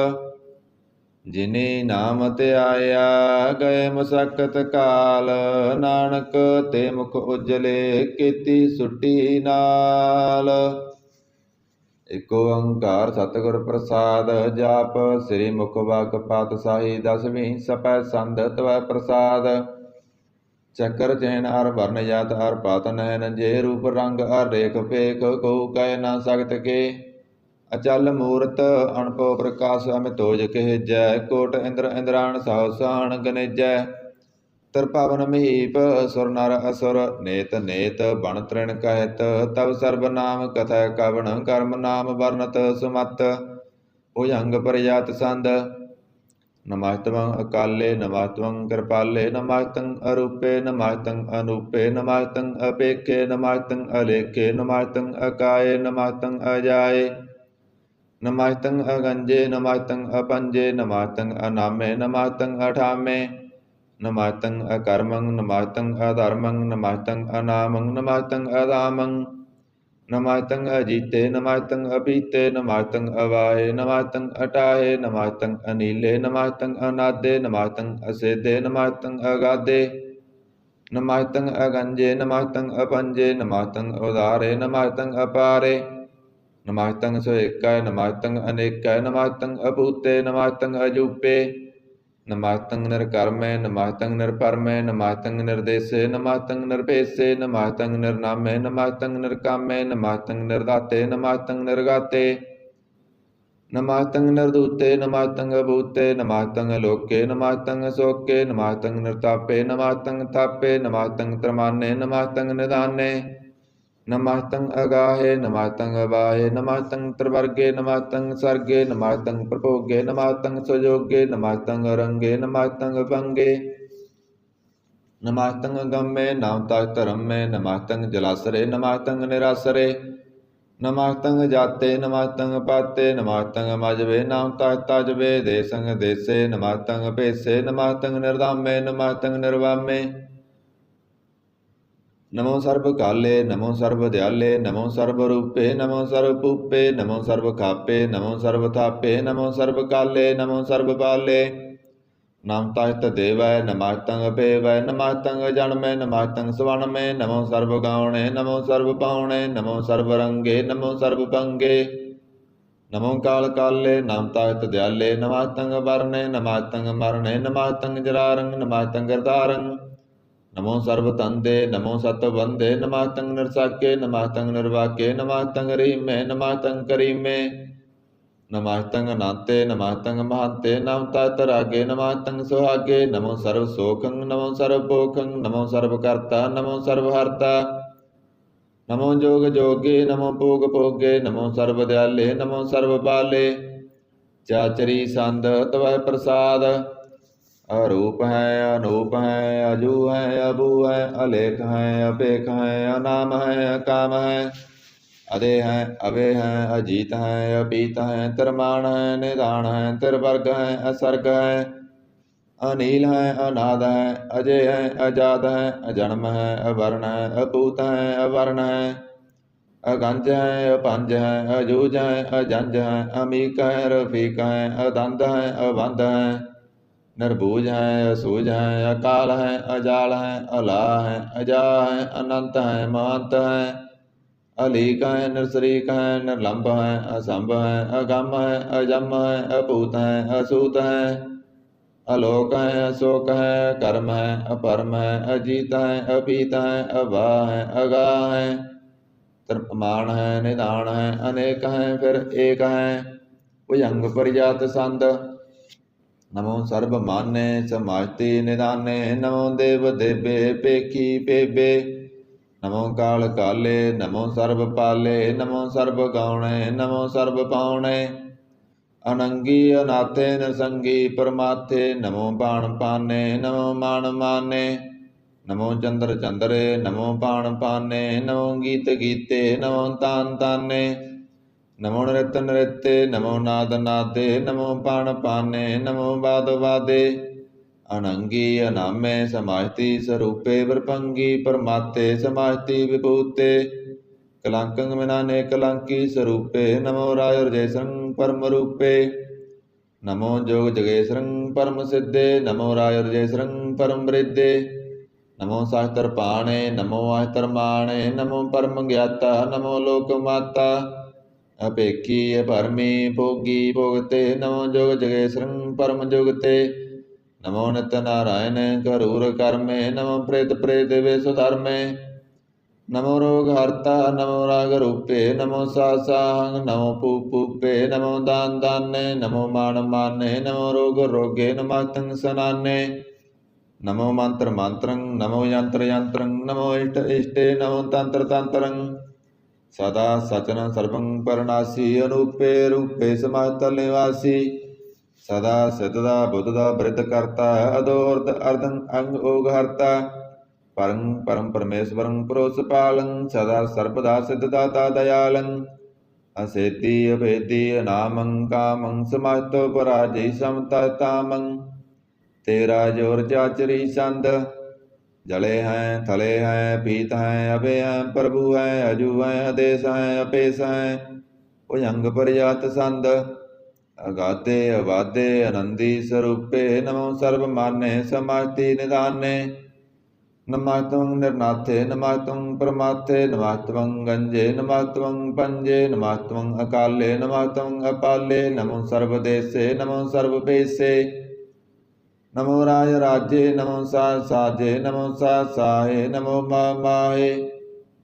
ਜਿਨੇ ਨਾਮ ਧਿਆਇਆ ਗਏ ਮਸਕਤ ਕਾਲ, ਨਾਨਕ ਤੇ ਮੁਖ ਉਜਲੇ ਕੀਤੀ ਸੁੱਟੀ ਨਾਲ। ਇਕ ਓੰਕਾਰ ਸਤਿਗੁਰ ਪ੍ਰਸਾਦ, ਜਾਪ ਸ੍ਰੀ ਮੁਖ ਵਾਕ ਪਾਤਸ਼ਾਹੀ ਦਸਵੀਂ। ਸਪੈ ਸੰਧ ਤਵੈ ਪ੍ਰਸਾਦ, ਚੱਕਰ ਚੈਨ ਅਰ ਵਰਨ ਜਾਤ ਅਰ ਪਾਤ ਨੈਨ। ਜੇ ਰੂਪ ਰੰਗ ਅਰ ਰੇਖ ਪੇਖ, ਕਹੂ ਕਹਿ ਨਾ ਸਕਤ ਕੇ। ਅਚਲ ਮੂਰਤ ਅਣਭਉ ਪ੍ਰਕਾਸ਼, ਅਮਿਤੋਜ ਕਹਿਜੈ। ਕੋਟ ਇੰਦਰ ਇੰਦਰਾਣ ਸਹਸਾਨ ਗਨੇਜੈ। ਤ੍ਰਿਭਵਨ ਮਹੀਪ ਸੁਰ ਨਰ ਅਸੁਰ, ਨੇਤ ਨੇਤ ਬਣ ਤ੍ਰਿਣ ਕਹਿਤ। ਤਬ ਸਰਬ ਨਾਮ ਕਥੈ ਕਵਣ, ਕਰਮ ਨਾਮ ਵਰਨਤ ਸੁਮਤ। ਭੁਜੰਗ ਪਰਿਜਾਤ ਸੰਦ, ਨਮਸਤਵੰ ਅਕਾਲੇ ਨਮਸਤਵੰ ਕਿਰਪਾਲੇ। ਨਮਸਤੰ ਅਰੂਪੇ ਨਮਸਤੰ ਅਨੂਪੇ, ਨਮਸਤੰ ਅਪੇਖੇ ਨਮਸਤੰ ਅਲੇਖੇ। ਨਮਸਤੰ ਅਕਾਏ ਨਮਸਤੰ ਅਜਾਏ, ਨਮਸਤੰ ਅਗੰਜੇ ਨਮਸਤੰ ਅਪੰਜੇ। ਨਮਸਤੰ ਅਨਾਮੇ ਨਮਸਤੰ ਅਠਾਮੇ, ਨਮਸਤੰ ਅਕਰਮੰ ਨਮਸਤੰ ਅਧਰਮੰ। ਨਮਸਤੰ ਅਨਾਮੰ ਨਮਸਤੰ ਅਧਾਮੰ, ਨਮਸਤੰ ਅਜੀਤੇ ਨਮਸਤੰ ਅਪੀਤੇ। ਨਮਸਤੰ ਅਵਾਹੇ ਨਮਸਤੰ ਅਟਾਹੇ, ਨਮਸਤੰ ਅਨੀਲੇ ਨਮਸਤੰ ਅਨਾਦੇ। ਨਮਸਤੰ ਅਸੇਦੇ ਨਮਸਤੰ ਅਗਾਦੇ, ਨਮਸਤੰ ਅਗੰਜੇ ਨਮਸਤੰ ਅਪੰਜੇ। ਨਮਸਤੰ ਉਦਾਰੇ ਨਮਸਤੰ ਅਪਾਰੇ, ਨਮਸਤੰ ਸੁਏਕੈ ਨਮਸਤੰ ਅਨੇਕੈ। ਨਮਸਤੰ ਅਭੂਤੇ ਨਮਸਤੰ ਅਜੂਪੇ, ਨਮਸਤੰ ਨਿਰਕਰਮੇ ਨਮਸਤੰ ਨਿਰਪਰਮੇ। ਨਮਸਤੰ ਨਿਰਦੇਸੇ ਨਮਸਤੰ ਨਿਰਭੇਸੇ, ਨਮਸਤੰ ਨਿਰਨਾਮੇ ਨਮਸਤੰ ਨਿਰਕਾਮੇ। ਨਮਸਤੰ ਨਿਰਦਾਤੇ ਨਮਸਤੰ ਨਿਰਗਾਤੇ, ਨਮਸਤੰ ਨਿਰਦੂਤੇ ਨਮਸਤੰ ਅਭੂਤੇ। ਨਮਸਤੰ ਲੋਕੇ ਨਮਸਤੰ ਸੋਕੇ, ਨਮਸਤੰ ਨਿਰਤਾਪੇ ਨਮਸਤੰ ਥਾਪੇ। ਨਮਸਤੰ ਤ੍ਰਮਾਨੇ ਨਮਸਤੰ ਨਿਦਾਨੇ, ਨਮਸਤੰ ਅਗਾਹੇ ਨਮਸਤੰ ਅਵਾਹੇ। ਨਮਸਤੰ ਤ੍ਰਿਵਰਗੇ ਨਮਸਤੰ ਸਰਗੇ, ਨਮਸਤੰ ਪ੍ਰਭੋਗੇ ਨਮਸਤੰ ਸੁਜੋਗੇ। ਨਮਸਤੰ ਰੰਗੇ ਨਮਸਤੰ ਭੰਗੇ, ਨਮਸਤੰ ਗੰਮੇ ਨਾਮ ਤਖਤ ਧਰਮੇ। ਨਮਸਤੰ ਜਲਾਸਰੇ ਨਮਸਤੰ ਨਿਰਾਸਰੇ, ਨਮਸਤੰ ਜਾਤੇ ਨਮਸਤੰ ਪਾਤੇ। ਨਮਸਤੰ ਮਜਵੇ ਨਾਮ ਤਖਤ ਤਜਵੇ, ਦੇਸੰ ਦੇਸੇ ਨਮਸਤੰ ਭੇਸੇ। ਨਮਸਤੰ ਨਿਰਧਾਮੇ ਨਮਸਤੰ ਨਿਰਵਾਮੇ, ਨਮੋ ਸਰਬ ਕਾਲੇ ਨਮੋ ਸਰਬ ਦਿਆਲੇ। ਨਮੋ ਸਰਬ ਰੂਪੇ ਨਮੋ ਸਰਬ ਭੂਪੇ, ਨਮੋ ਸਰਬ ਖਾਪੇ ਨਮੋ ਸਰਬ ਥਾਪੇ। ਨਮੋ ਸਰਬ ਕਾਲੇ ਨਮੋ ਸਰਬ ਪਾਲੇ, ਨਾਮ ਤਖਤ ਦੇਵੈ ਨਮਸਤੰ ਅਪੇਵੈ। ਨਮਸਤੰ ਜਨਮੇ ਨਮਸਤੰ ਸਵਣਮੇ, ਨਮੋ ਸਰਬ ਗਾਉਣੇ ਨਮੋ ਸਰਬ ਪਾਉਣੇ। ਨਮੋ ਸਰਬ ਰੰਗੇ ਨਮੋ ਸਰਬ ਭੰਗੇ, ਨਮੋ ਕਾਲ ਕਾਲੇ ਨਾਮ ਤਖਤ ਦਿਆਲੇ। ਨਮਸਤੰ ਵਰਨੇ ਨਮਸਤੰ ਮਰਨੇ, ਨਮਸਤੰ ਜਰਾਰੰ ਨਮਸਤੰ ਗਿਰਧਾਰੰ। ਨਮੋ ਸਰਬ ਤੰਦੇ ਨਮੋ ਸਤ ਬੰਦੇ, ਨਮਸਤੰ ਨਿਰਸਾਕੇ ਨਮਸਤੰ ਨਿਰਵਾਕੇ। ਨਮਸਤੰ ਰੀਮੇ ਨਮਸਤੰ ਕਰੀਮੇ, ਨਮਸਤੰ ਅਨਾਤੇ ਨਮਸਤੰ ਮਹਾਂਤੇ। ਨਮ ਤਤ ਰਾਗੇ ਨਮਸਤੰ ਸੁਹਾਗੇ, ਨਮੋ ਸਰਬ ਸੋਖੰ ਨਮੋ ਸਰਬ ਭੋਖੰ। ਨਮੋ ਸਰਬ ਕਰਤਾ ਨਮੋ ਸਰਬ ਹਰਤਾ, ਨਮੋ ਜੋਗ ਜੋਗੇ ਨਮੋ ਭੋਗ ਭੋਗੇ। ਨਮੋ ਸਰਬ ਦਿਆਲੇ ਨਮੋ ਸਰਬ ਪਾਲੇ, ਚਾਚਰੀ ਸੰਦ ਤਵੈ ਪ੍ਰਸਾਦ। ਅਰੂਪ ਹੈ ਅਨੂਪ ਹੈ, ਅਜੂ ਹੈ ਅਬੂ ਹੈ, ਅਲੇਖ ਹੈ ਅਪੇਖ ਹੈ, ਅਨਾਮ ਹੈ ਅਕਾਮ ਹੈ, अदे हैं अवे हैं अजीत हैं अपीत हैं तिरमान हैं निदान हैं तिरवर्ग हैं असर्ग हैं अनील हैं अनाद हैं अजय हैं अजात हैं अजन्म हैं अवर्ण हैं अपूत हैं अवर्ण हैं अगंज हैं अपंज हैं अजूज हैं अजंज हैं अमीक हैं रफीक हैं अदंध हैं अबंध हैं निर्बूज हैं असूझ हैं अकाल हैं अजाल हैं अला हैं अजा हैं अनंत हैं महंत हैं अलीक हैं निरसरीक हैं निर्लंब हैं असंभ हैं अगम हैं अजम हैं अपूत हैं असूत हैं अलोक हैं अशोक हैं कर्म हैं अपरम हैं अजीत हैं अपीत हैं अभा हैं अगा हैं तर्पमान है निदान है अनेक हैं फिर एक हैं भुजंग परिजात संद नमो सर्व माने समाजति निदाने नमो देव देवे पेखी पेबे नमो काल काले नमो सर्व पाले नमो सर्व गौणे नमो सर्व पावणे अनंगी अनाथे नरसंगी परमाथे नमो बाण पाने नमो मान माने नमो चंद्र चंद्रे नमो पाण पाने नमो गीत गीते नमो तान ताने नमो नृत्य नृत्य नमो नाद नादे नमो पाण पाने नमो वाद वादे अनंगी अनामे समाहिति स्वरूपे वरपंगी परमाते समाहिति विभूते कलंकं मिनाने कलंकी स्वरूपे नमो रायुर्जयसं परम रूपे नमो जोग जगेश्वरं परम सिद्धे नमो रायुर्जयसं परम वृद्धे नमो सहस्त्र पाणे नमो अहस्त्र माणे नमो परम ज्ञाता नमो लोक माता अपेक्षी परमी भोगी भोगते नमो जोग जगेश्वरं परम जोगते नमो नित नारायण करूर कर्मे नमो प्रेत प्रेत वेशधर्मे नमो रोग हर्ता नमो राग रूपे नमो साहंग नमो पूपे नमो दान दाने नमो मान माने नमो रोग रोगे नमस्तंग सनाने नमो मंत्र मंत्रं नमो यंत्र यंत्रं नमो इष्ट इष्टे नमो तंत्र तंत्रं सदा सचन सर्वं परनासी अनूपे रूपे समातल निवासी सदा सिद्धदा बुद्धदा वृद्ध करता अदोर्ध अर्धं अंग ओग हरता परं परम परमेश्वरं पुरोसपालं सदा सर्वदा सिद्धदाता दयालं असेति अभेदी अनामं कामं समाहितो पराजय समतामं तेरा जोर चाचरी संद जले हैं थले हैं पीत हैं अभे हैं प्रभु हैं अजू हैं अदेश हैं अपेश हैं भुजंग परिजात संद अगाते अवादे आनंदी स्वरूपे नमो सर्व माने समाहिति निदाने नमस्तं निर्नाथे नमस्तं परमाथे नमस्तं गंजे नमस्तं पंजे नमस्तं अकाले नमस्तं अपाले नमो सर्वदेशे नमो सर्वपेशे नमो राज राज्ये नमो साजे नमो साहे नमो माहे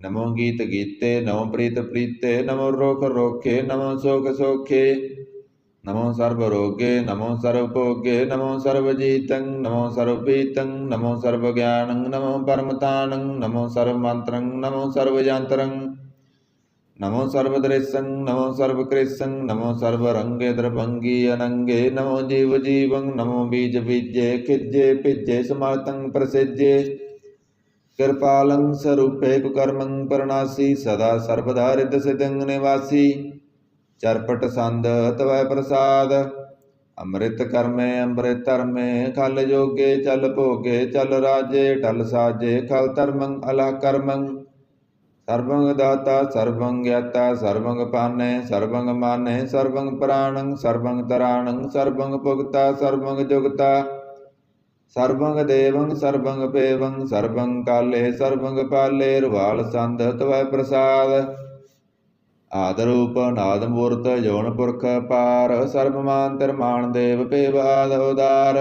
नमो गीत गीते नमो प्रीत प्रीते नमो रोख रोखे नमो शोक सोखे नमो सर्व रोगे नमो सर्व भोगे नमो सर्वजीतं नमो सर्वपीतं नमो सर्व ज्ञानं नमो परमतानं नमो सर्व मंत्रं नमो सर्व यंत्रं नमो सर्वदृशं नमो सर्वकृशं नमो सर्वरंगे द्रभंगी अनंगे नमो जीव जीवं नमो बीज बीजे खिज्जे पिज्जे समर्थं प्रसिज्जे कृपालं स्वरूपे कुकर्मं परनासी सदा सर्वदा रिद्ध सिद्धं निवासी चरपट संद तवै प्रसाद अमृत कर्मे अमृत धर्मे खल जोगे चल भोगे चल राजे टल साजे खल धर्मं अला कर्मं सर्वं दाता सर्वं ज्ञाता सर्वं पाने सर्वं माने सर्वं प्राणं सर्वं तराणं सर्वं भुगता सर्वं जुगता सर्वं देवं सर्वं पेवं सर्वं काले सर्वं पाले रुवाल संध तवै प्रसाद आदरूप नाद मूर्त जौन पुरख पार सर्वमान तिरमान देव पेव आद उदार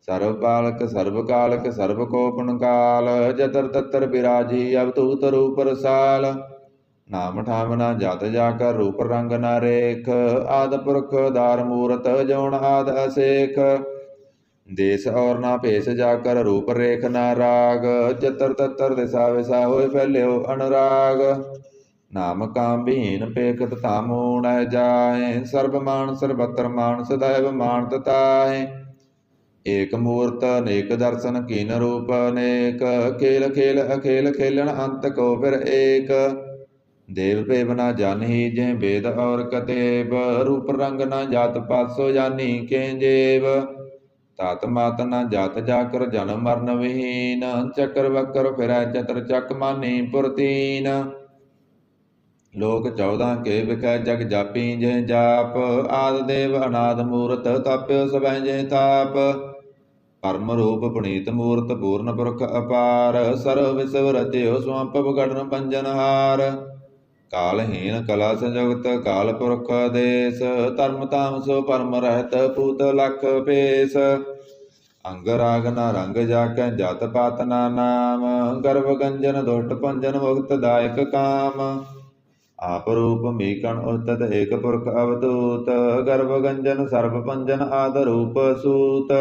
सर्वपालक सर्वकालक सर्वकोपन काल जतर ततर विराजी अवतूत रूप रसाल नाम ठाम न जात जाकर रूप रंग न रेख आद पुरख दार मूरत जौन आद असेख देश और ना भेष जाकर रूप रेख न राग जतर ततर दिशा विशा होए फैल्यो अनुराग नाम काम भीन पेखत तामो न जाए सर्वमान सर्वत्र मान सदैव मान तताए एक मूर्त अनेक दर्शन कीन रूप अनेक खेल खेल अखेल खेलन अंत को फिर एक देव पेव न जानही जह वेद और कतेब, रूप रंग न जात पात सो जानी के जेब। तात मात न जात जाकर जन्म मरण विहीन, चक्र वक्र फिरै चतर चक मानी पुरतीन। लोक 14 के विखै जग जापी जह जाप, आद देव अनाद मूरत ताप्यो सबੈ जह ताप। परम रूप पुनीत मूर्त पूर्ण पुरख अपार, सर्व विश्व रचयो स्वंपव गठन पंजनहार। कालहीन कला संयुक्त काल पुरख देश, धर्म ताम सो परम रहत पूत लख पेश। अंग राग न रंग जाकै जात पात ना नाम, गर्भ गंजन दुष्ट भंजन मुक्त दायक काम। आप रूप मीकण उतत एक पुरख अवधूत, गर्भ गंजन सर्व भंजन आद रूप सूत।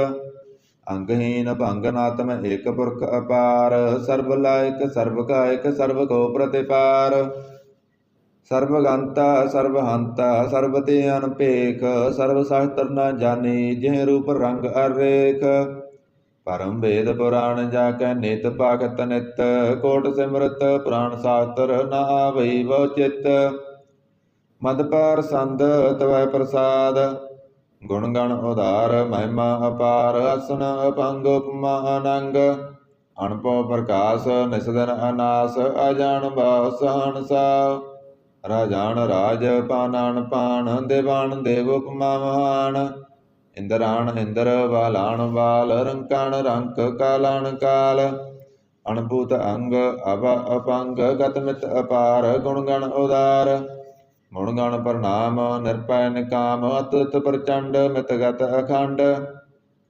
अंगहीन भंगनात्म एक पुरख अपार, सर्व लायक सर्व कायक सर्व को प्रतिपार। सर्वगंता सर्वहंता सर्वते अनपेख, सर्व शास्त्र न जानी जिह रूप रंग अरेख। परम वेद पुराण जाकै नित पाखत नित, कोट सिमरत पुराण शास्त्र न आवई बहु चित। मद पार संद तवै प्रसाद, गुण गण उदार महिमा अपार। आसन अपंग उपमा अनंग, अणपो प्रकाश निसदन अनास। अजान भाव सहन साव, राजान राज पानान पान। देवान देव उपमा महान, इंद्राण इंद्र बालान बाल। रंकान रंक कालान काल, अणभूत अंग अभ अपंग। गतमित अपार गुण गण उदार, मुण गण प्रणाम निरपै निकाम। अतुत प्रचंड मितगत अखंड,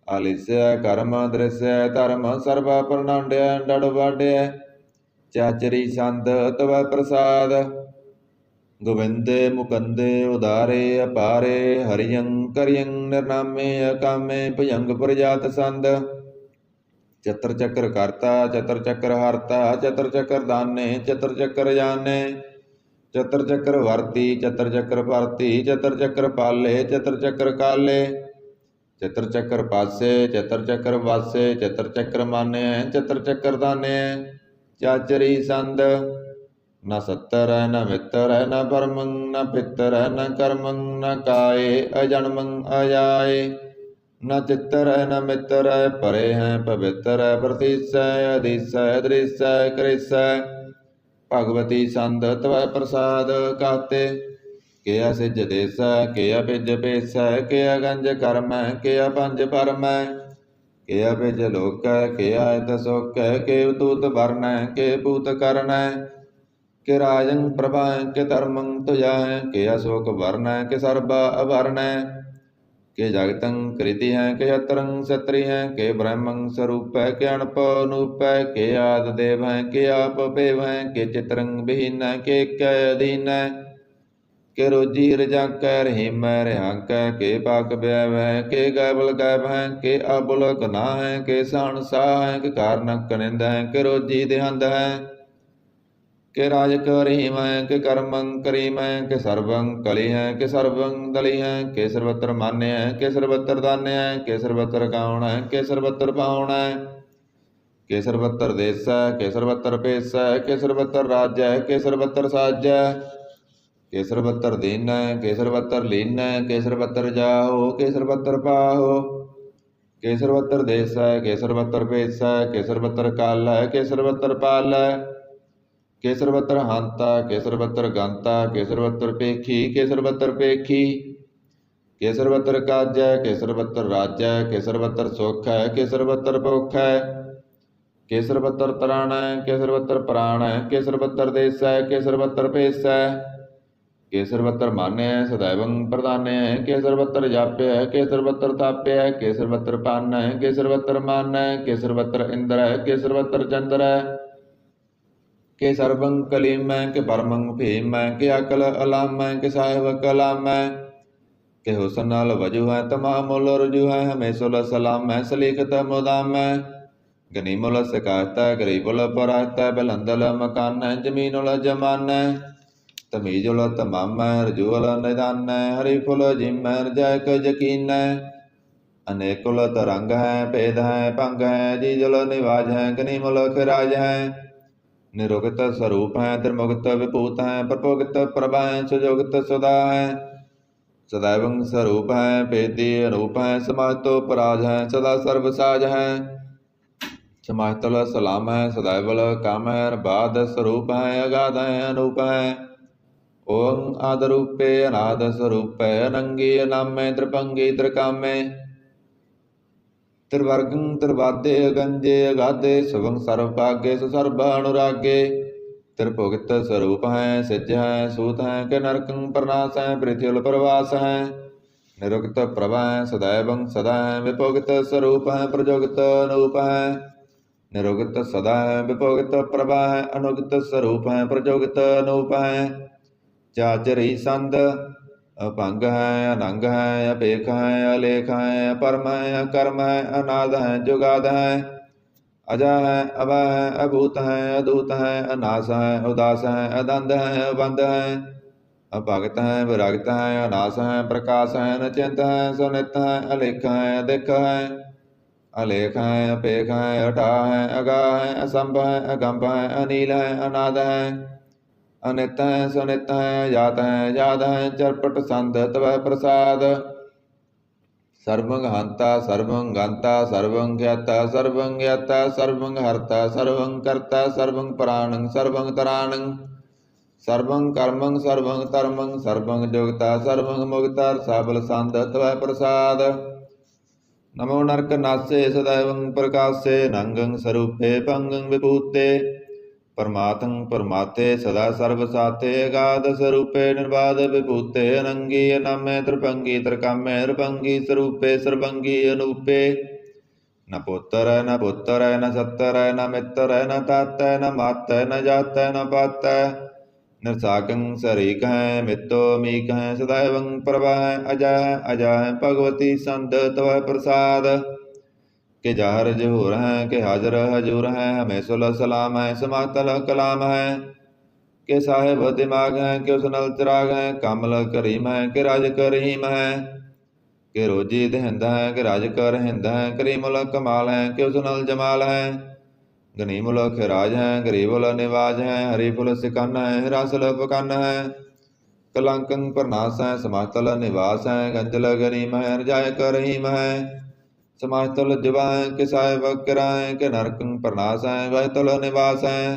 आलिस्य कर्म दृश्य धर्म। सर्वा प्रणांड्य डड़ वाड्य, चाचरी संद तवै प्रसाद। गोविंदे मुकंदे उदारे अपारे, हरियं करियं निर्नामे अकामे। भुजंग प्रजात संद, चतर चक्र करता चतर चक्र हरता। चतर चक्र दाने चतर चक्र जाने, चतर चक्र वर्ती चतर चक्र परती। चतर चक्र पाले चतर चक्र काले, चतर चक्र पासे चतर चक्र वासे। चतर चक्र माने चतर चक्र दाने, चाचरी संद। न सत्तर न मित्र न परमं न पितर न कर्मं न काये। अजन्मं अजाये न चित्तर न मित्र, परे हैं पवित्र। प्रतीसय अधीसय दृश्य कृसय, भगवती संद तवै प्रसाद कहते। केया सिज देस केया बिज पेस, केया गंज कर्म केया पंज परम। केया बिज लोक केया हित सुख, के दूत वर्ण के पूत करण। के राजं प्रभा के धर्मं तुजा, के अशोक वर्ण के सर्व अवर्ण। के जगतं कृति हैं के अतरं सत्री हैं, के ब्रह्मं स्वरूप है के अणप अनूप है। के आद देव हैं के आप पेव हैं, के चित्रं विहीन के अधीन। के रोजी रजाक रहीम रिहाक, के पाक व्यव है के गैबल गैब हैं। के अबुल गुनाह हैं के सान साह हैं, के कारणक निंद हैं के रोजी देहंद हैं। के राज करीम है के कर्मं करीम है, के सर्वं कली है के सर्वं दली है। के सर्वत्र मान्य है के सर्वत्र दान्य है, के सर्वत्र गाउण है के सर्वत्र पाउण है। के सर्वत्र देश है के सर्वत्र पेश है, के सर्वत्र राज्य है के सर्वत्र साज है। के सर्वत्र दीन है के सर्वत्र लीन है, के सर्वत्र जाहो के सर्वत्र पाहो। के सर्वत्र देश है के सर्वत्र पेश है, के सर्वत्र काल है के सर्वत्र पाल है। के सर्वत्र हंता के सर्वत्र गंता, के सर्वत्र पेखी के सर्वत्र पेखी। के सर्वत्र काज के सर्वत्र राज्य, के सर्वत्र सुख है के सर्वत्र भुख है। के सर्वत्र तराण है के सर्वत्र प्राण है, के सर्वत्र देश है के सर्वत्र पेश है। के सर्वत्र मान्य है सदैवं प्रधान्य है, के सर्वत्र जाप्य है के सर्वत्र ताप्य है। के सर्वत्र पान है के सर्वत्र मान है, के सर्वत्र इंद्र है के सर्वत्र चंद्र है। के सर्वं कलीम है के परमं भीम है, के अकल अलाम है के साहिब कलाम है। के हुसन अल वजू है तमाम मुल रुजू है, हमेशुल सलाम है सलीखत मुदाम है। गनीमुल शिकायत है गरीबुल परायत है, बुलंदल मकान है जमीनुल जमान है। तमीजुल तमाम है रजूल निदान है, हरीफुल जिम है रजायक यकीन है। अनेकुल तरंग है भेद है भंग है, जीजुल निवाज है गनीमुल खिराज है। निरुगत स्वरूप है त्रिमुगत विभूत है प्रभुगत प्रभा है सुजोगत सदा है सदैव स्वरूप है भेदी अनूप है समातो पराज है सदा सर्व साज है समातल सलाम है सदैवल काम है बाद स्वरूप है अगाध है अनूप है ओं आदरूपे अनाद स्वरूप है अनंगी अनामे त्रिभंगी त्रिकामे त्रिवर्गं त्रिवादे अगंजे अगाधे शुभं सर्वभाग्ये सुसर्व अनुरागे त्रिभुगत स्वरूप है सिज है सूत है कि नरकं प्रनाश है पृथ्वी प्रवास है निरुक्त प्रभा है सदैवं सदा है विभुगत स्वरूप है प्रजोगत अनूप है निरुगत सदा है विभुगत प्रभा है अनुगत स्वरूप है प्रजोगत अनूप है चाचरी संद अभंग है अनंग है अपेख है अलेख है अपरम है अकर्म है अनाद है जुगाद है अजा है अभय है अभूत है अदूत है अनास है उदास है अदंध है अबंध है अभगत है विरगत है अनास है प्रकाश है नचिंत है सुनित है अलेख है अधिक है अलेख है अपेख है अटा है अगा है असंभ है अगंभ है अनील है अनाद है अनित है सुनित है जात है जात है चरपट संध तव प्रसाद सर्वं हंता सर्वं गंता सर्वं ज्ञाता सर्वं ज्ञाता सर्वं हर्ता सर्वं कर्ता सर्वं प्राणं सर्वं तराणं सर्वं कर्मं सर्वं धर्मं सर्वं जोगता सर्वं मुक्ता सबल संध तव प्रसाद नमो नरक नासे सदैवं प्रकाशे नंगं स्वरूपे भंगं विभूते परमात्म परमाते सदा सर्वसाते अगाध स्वरूपे निर्बाध विभूते अनंगी अनामे त्रिभंगी त्रिकामे त्रिभंगी स्वरूपे सर्वंगी अनूपे न पुत्र न पुत्र न सत्तर न मित्र न तात न मात न जात न पात निर्साकं शरीक है मित्तो मीक है सदैवं प्रभा है अजय है अजय है भगवती संत तव प्रसाद के जाहर जहूर है के हाजर हजूर है हमें सुल सलाम है समातल कलाम है के साहेब दिमाग है के सुनल चिराग है कमल करीम है के राज करीम है के रोजी दहिंद है के राज कर हिंद है करीमुल कमाल है के सुनल जमाल है गनीमुल खिराज है गरीबुल निवाज है हरीफुल सिकन है हिरासुल पकन है कलंकं प्रनाश है समातल निवास है गंजल गरीम है रजाय करहीम है समातल जुबाएं के साहेब किराएं के नरकं प्रनाश है वह तुल निवास है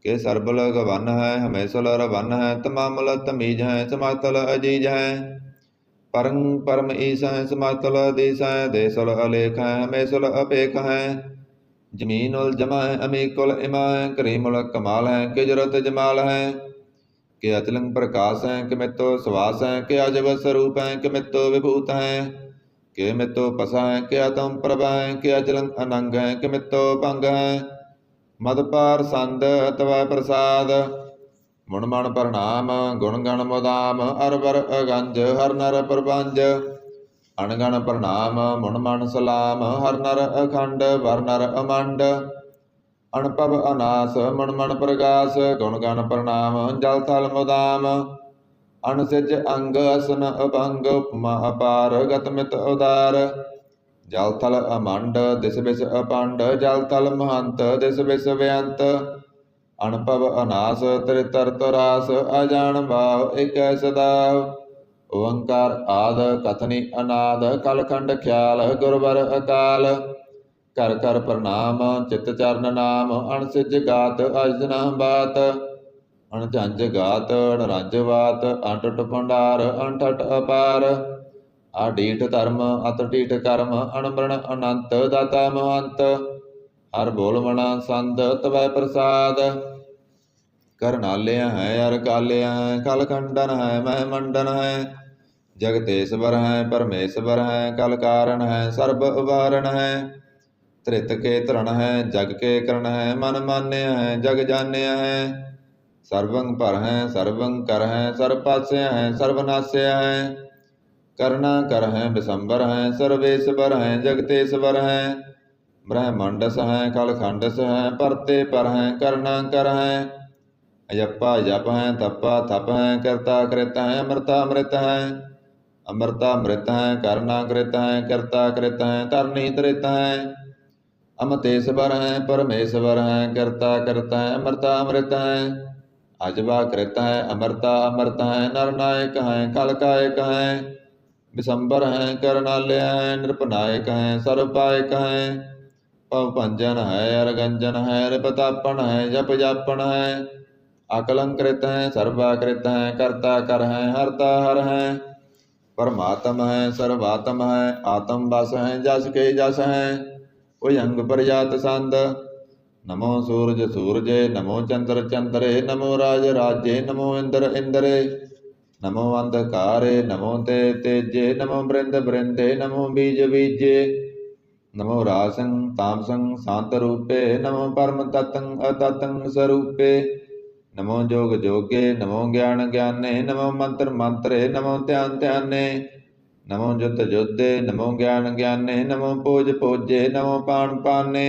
के सरबल गवन है हमेशुल रवन है तमामुल तमीज है समातल अजीज है परं परम ईस है समातल देश है देशुल अलेख है हमेशुल अपेख है जमीन उल जमा है अमीकुल इमा है करीमुल कमाल है के जरत जमाल है के अचलंग प्रकाश है के मित्तो सुवास है के अजब स्वरूप है के मित्तो विभूत है के मित्तो पसा है के आतम प्रभा है के अचलंग अनंग है के मित्तो भंग है मदपार संद तव प्रसाद मुणमण प्रणाम गुण गण मुदाम अरबर अगंज हर नर प्रबंज अणगण प्रणाम मुणमण सलाम हर नर अखंड वर नर अमंड अणपव अनास मुणमण प्रकाश गुण गण प्रणाम जल थल मुदाम अणसिज अंग असन अभंग उपमा अपार गतमित उदार जल थल अमंड दिस बिस अपंड जल थल महंत दिस बिस व्यंत अणपव अनास त्रितर तरास अजान भाव एक सदाव ओंकार आद कथनी अनाद कलखंड ख्याल गुरवर अकाल कर कर प्रणाम चित चरण नाम अणसिज गात अजना बात अणझंझ गात अणरंज वात अणटट भंडार अणठट अपार आडीठ धर्म अतडीठ कर्म अणमृण अनंत दाता महंत हर बोल मना संत तव प्रसाद करनालिया है हर कालिया है कल खंडन है मह मंडन है जगतेश्वर है परमेश्वर है कल कारण है सर्व उबारण है त्रित के तृण है जग के करण है मन मान्य है जग जान्य है सर्वं पर है सर्वं कर है सर्वपास्य है सर्वनाश्य है करना कर है विशंबर है सर्वेश्वर है जगतेश्वर है ब्रह्मंडस है कलखंडस है परते पर है करना कर है अयप्पा जप है तप्पा थप है करता कृत है अमृता अमृत है अमृता मृत है करना कृत है करता कृत है तरनी त्रित है अमतेश्वर है परमेश्वर है, करता करता है अमृता अमृत है, अजबा कृत है अमृता अमृत है, नरनायक है कलकायक है, विशंबर है करनाल्य है, नृपनायक है सर्वपायक है, पवभंजन है अरगंजन है, रिपतापन है जप जापन है, अकलंकृत है सर्वाकृत है, कर्ता कर है हरता हर है, परमात्म है सर्वात्म है, आत्म बस है जस के जस है, उयंग प्रजात संद। नमो सूरज सूरजे, नमो चंद्र चंद्रे, नमो राज राज्ये, नमो इंद्र इंद्रे, नमो अंधकारे, नमो ते तेजे, नमो बृंद बृंदे, नमो बीज बीजे, नमो रासं तामसं शांत रूपे, नमो परम तत्तं अततं स्वरूपे, नमो जोग जोगे, नमो ज्ञान ज्ञाने, नमो मंत्र मंत्रे, नमो ध्यान ध्याने, नमो जुद्ध जुद्धे, नमो ज्ञान ज्ञाने, नमो पूज पूजे, नमो पान पाने,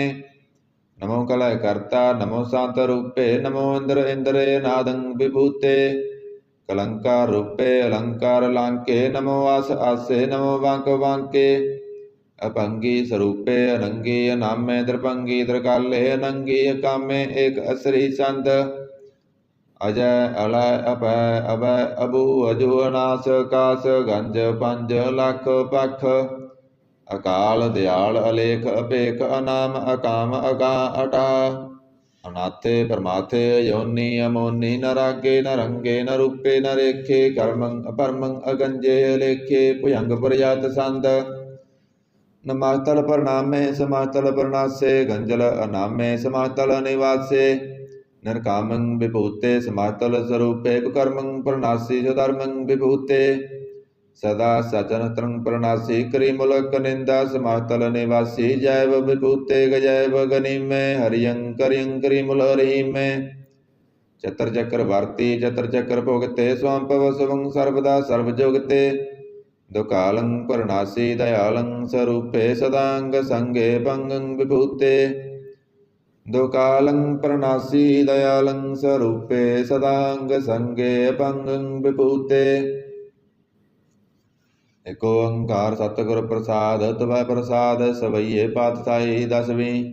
नमो कलय कर्ता, नमो शांत रूपे, नमो इंद्र इंद्रे नादं विभूते, कलंकार रूपे अलंकार लांके, नमो आस आसे, नमो वांक वांके, अपंगी स्वरूपे अनंगी अनामे, द्रपंगी द्रकाले अनंगी अकामे, एक असरी संत, अजय अलय अपय अभय अबू अजू अनास कास, गंज पंज लख पख, अकाल दयाल अलेख अपेख, अनाम अकाम अगा अटा, अनाथे परमाथे योनि अमोनि, न रागे न रंगे न रूपे न रेखे, कर्मं अपरमं अगंजे अलेखे, भुजंग प्रजात संद। नमास्तल प्रणामे समास्तल प्रणासे, गंजल अनामे समास्तल निवासे, नरकामं विभूते समास्तल स्वरूपे, कुकर्मं प्रणासी सुधर्मं विभूते, सदा सचनत्रं प्रणासी, करिमुलक निंदा समास्तल निवासी, जैव विभूते गजैव गनिमे, हरियं करियं करिमुल हरिमे, चतर चक्रवर्ती चतर चक्र भोगते, स्वाम पव स्वं सर्वदा सर्वजोगते, दुकालं परनासी दयालं स्वरूपे, सदांग संगे भंगं विभूते, दुकालं परनासी दयालं स्वरूपे, सदांग संगे भंगं विभूते। एको ओंकार सतगुर प्रसाद, तवै प्रसाद सवैये पातशाही दसवीं,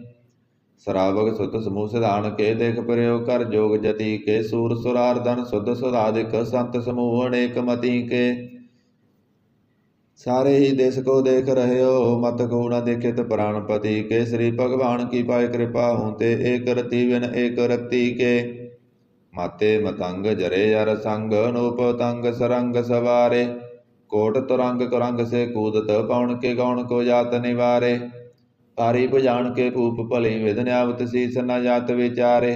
श्रावक सुत समूह सिधान के, देख प्रयोग कर जोग जति के, सूर सुरार्दन शुद्ध सुराधिक, संत समूह अनेक मति के, सारे ही देश को देख रहे हो, मत को न देखित प्राणपति के, श्री भगवान की पाए कृपा होते, एक रति बिन एक रति के, माते मतंग जरे अर संग, नूप तंग सरंग सवारे, कोट तुरंग कुरंग से कूदत, पवन के गौण को जात निवारे, तारी भुजान के भूप भली, विध न्यावत शीस न जात विचारे,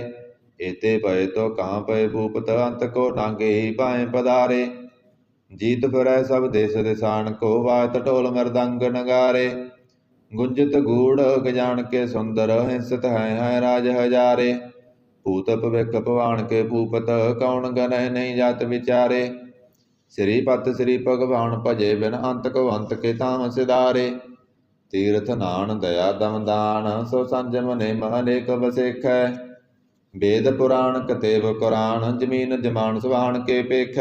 एते पए तो कहाँ पए भूपत, अंत को नागे ही पाए पधारे, जीत फिरै सब देश दिशान को, वायत ढोल मृदंग नगारे, गुंजित गूढ़ गजान के सुंदर, हिंसित है राज हजारे, भूत भविख भवान के भूपत, कौन गनह नहीं जात विचारे, श्रीपत श्री भगवान भजे बिन, अंत को अंत के ताम सिधारे, तीर्थ नान दया दम दान, सो संजम नेम अनेक बसेख, वेद पुराण कतेव कुरान, जमीन जमान सुभान के पेख,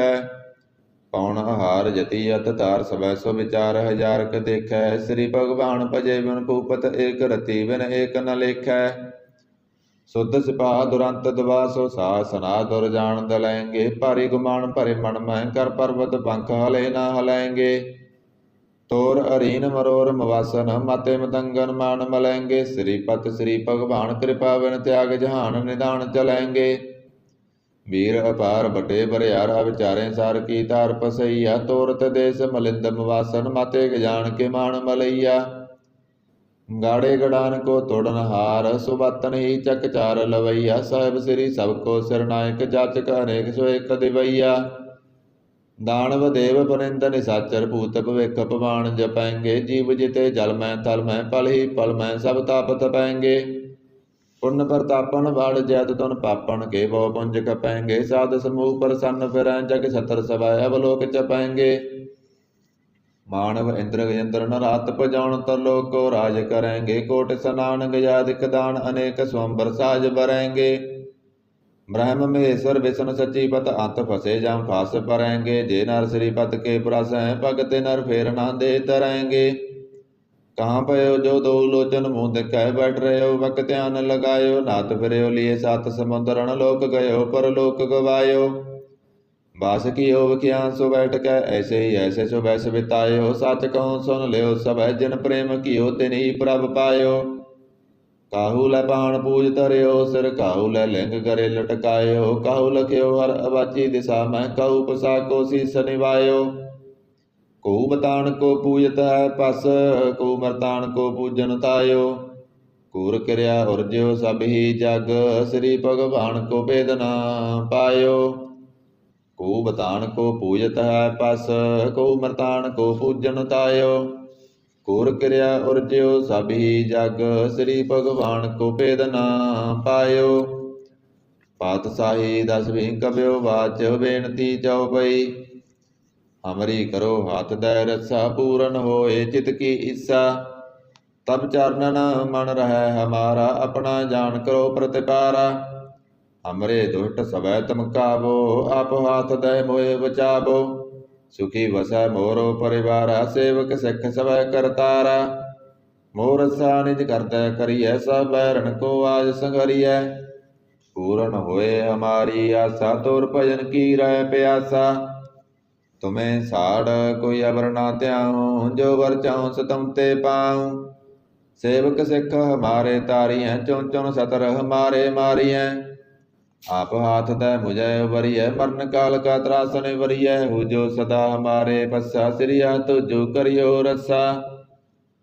पौन आहार जति अत तार, सबै सो विचार हजार क देखै, श्री भगवान भजे बिन भूपत, एक रति बिन एक न लेखै, शुद्ध सिपाह दुरंत दबा, सो सासना दुर जान दलैंगे, भारी गुमान भरे मन में, कर पर्वत पंख हले न हलैंगे, तोर अरीन मरोर मवासन, माते मदंगन मान मलैंगे, श्रीपत श्री भगवान कृपा बिन, त्याग जहान निदान चलैंगे, वीर अपार बटे बरियारा, विचारे सार की तार पसैया, तोरत देश मलिंद मवासन, माते गजान के मान मलैया, गाड़े गड़ान को तोड़न हार, सुबतन ही चक चार लवैया, साहिब श्री सबको सिरनायक, जाचक अनेक सो एक दिवैया, दानव देव परिंद निशाचर, भूत भविख पवान जपैंगे, जीव जिते जल में थल में, पल ही पल में सब ताप तपैंगे, पुण्य प्रतापन बाढ़ जैत तुन पापन के, भव पुंज कपैंगे, साध समूह प्रसन्न फिरै, जग छतर सवै अवलोक चपैंगे, मानव इंद्र गजेंद्र नरात पजाउन, तरलोक को राज करेंगे, कोट स्नान गजाधिक दान, अनेक स्वंबर साज बरेंगे, ब्रह्म महेश्वर विष्णु सचिपत, अंत फसे जम फास परेंगे, जे नर श्रीपत के पुरस हैं, भगत नर फेर ना दे तरेंगे, कहाँ पयो जो दो लोचन मुँह दिखाए बैठ रहे हो, वक ध्यान लगायो, नाथ फिरयो लिए सात समुद्र लोक गयो, परलोक गवायो। बास कियो विख्यांसो बैठ कै, ऐसे ही ऐसे सो वैस बितायो, सच कहूँ सुन लियो सब जिन प्रेम कियो तिन ही प्रभ पायो। काहू लै पाण पूज धरियो सिर, काहू लै लिंग करे लटकायो, काहू लख्यो हर अबाची दिशा में, कहू पसाको शीस निवायो। को बतान को पूजत है पस, को मरतान को पूजन तायो। कूर क्रिया उर्ज्यो सब ही जग, श्री भगवान को वेदना पायो। को बतान को पूजत है पस, को मरतान को पूजन तायो। कूर क्रिया उर्ज्यो सब ही जग, श्री भगवान को वेदना पायो। पातशाही दसवीं कब्यो वाच, बेनती चौपई। हमरी करो हाथ दय रसा, पूरन होए चित की इच्छा। तब चरणन मन रहे हमारा, अपना जान करो प्रतिपारा। हमरे दुष्ट सवै तुम काबो, आप हाथ दय मोए बचाबो। सुखी वसै मोरो परिवारा, सेवक सिख सवै करतारा। मोर सा निज करतै करिय, सब बैरन को आज संघरिय। पूरन होए हमारी आशा, तोर भजन की रह प्यासा। तुम्हें साड़ कोई अबर ना त्याऊं, जो वर चाहूं सो तुम ते पाऊं। सेवक सिख हमारे तारिय, चुन चुन सतर हमारे मारिय। आप हाथ दय मुझे वरिय, मरण काल का त्रासन वरिय। हो जो सदा हमारे पस्सा, श्रिया तुझो करियो रस्सा।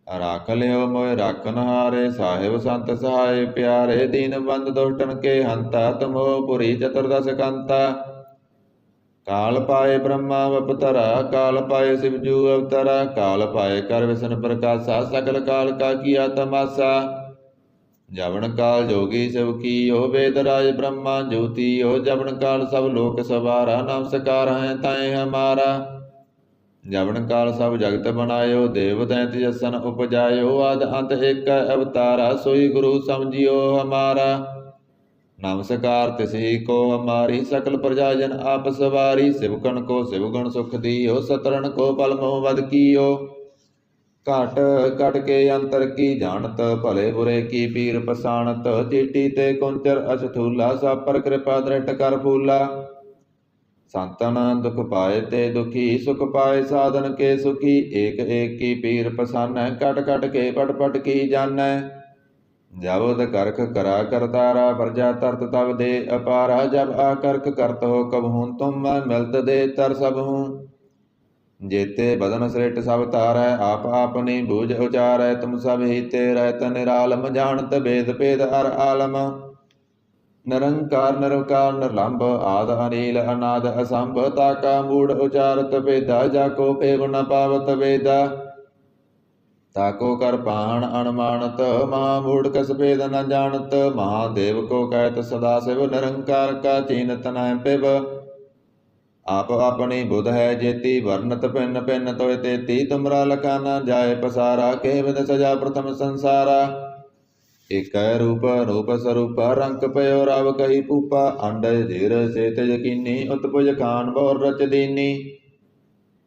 राख लियो मोय राखन हारे, साहिब संत सहाय प्यारे। दीन बंद दुष्टन के हंता, तुम हो पुरी चतुर्दश कंता। काल पाए ब्रह्मा अवतरा, काल पाए शिवजू अवतरा। काल पाए कर विष्णु प्रकाशा, सकल काल का किया तमाशा। जवन काल जोगी शिव की हो, वेद राज ब्रह्मा ज्योति हो। जवन काल सब लोक सवारा, नमस्कार है ताए हमारा। जवन काल सब जगत बनायो, देव दैत जसन उपजायो। आद अंत एक अवतारा, सोई गुरु समझियो हमारा। नमस्कार तिसही को हमारी, सकल प्रजाजन आप सवारी। शिवगण को शिवगुण सुख दियो, सतरन को बल मोह वध कियो। घट कट के अंतर की जानत, भले बुरे की पीर पसाणत। चीटी ते कुंचर अछथूला, सब पर कृपा दृढ़ कर फूला। संतन दुख पाए ते दुखी, सुख पाए साधन के सुखी। एक एक की पीर पसानै, कट कट के पट पट की जानै। जब करख करा करतारा, प्रजा तरत तब दे अपारा। जब आकर्ख करत हो कबहूँ, तुम मैं मिलत दे तर सब हूँ। जेते बदन सृष्ट सब तारै, आप आपनी बूझ उचारै। तुम सब ही ते रहत निरालम, जानत भेद भेद हर आलम। निरंकार निरकार निर्लंब, आद अनिल अनाद असंभ। ताका मूढ़ उचारत वेदा, जाको पेव न पावत वेदा। ताको कर पाण अणमानत, महामूढ़ कस भेद न जानत। महादेव को कहत सदा शिव, निरंकार का चीनत न पिब। आप अपनी बुध है जेती, वर्णत भिन्न भिन्न तोय तेती। तुमरा लखा न जाय पसारा, के विद सजा प्रथम संसारा। एक रूप रूप स्वरूप, रंक पयो राव कही पूपा। अंड धीर से तेज कीनी, उत्पुज खान बोर रच दीनी।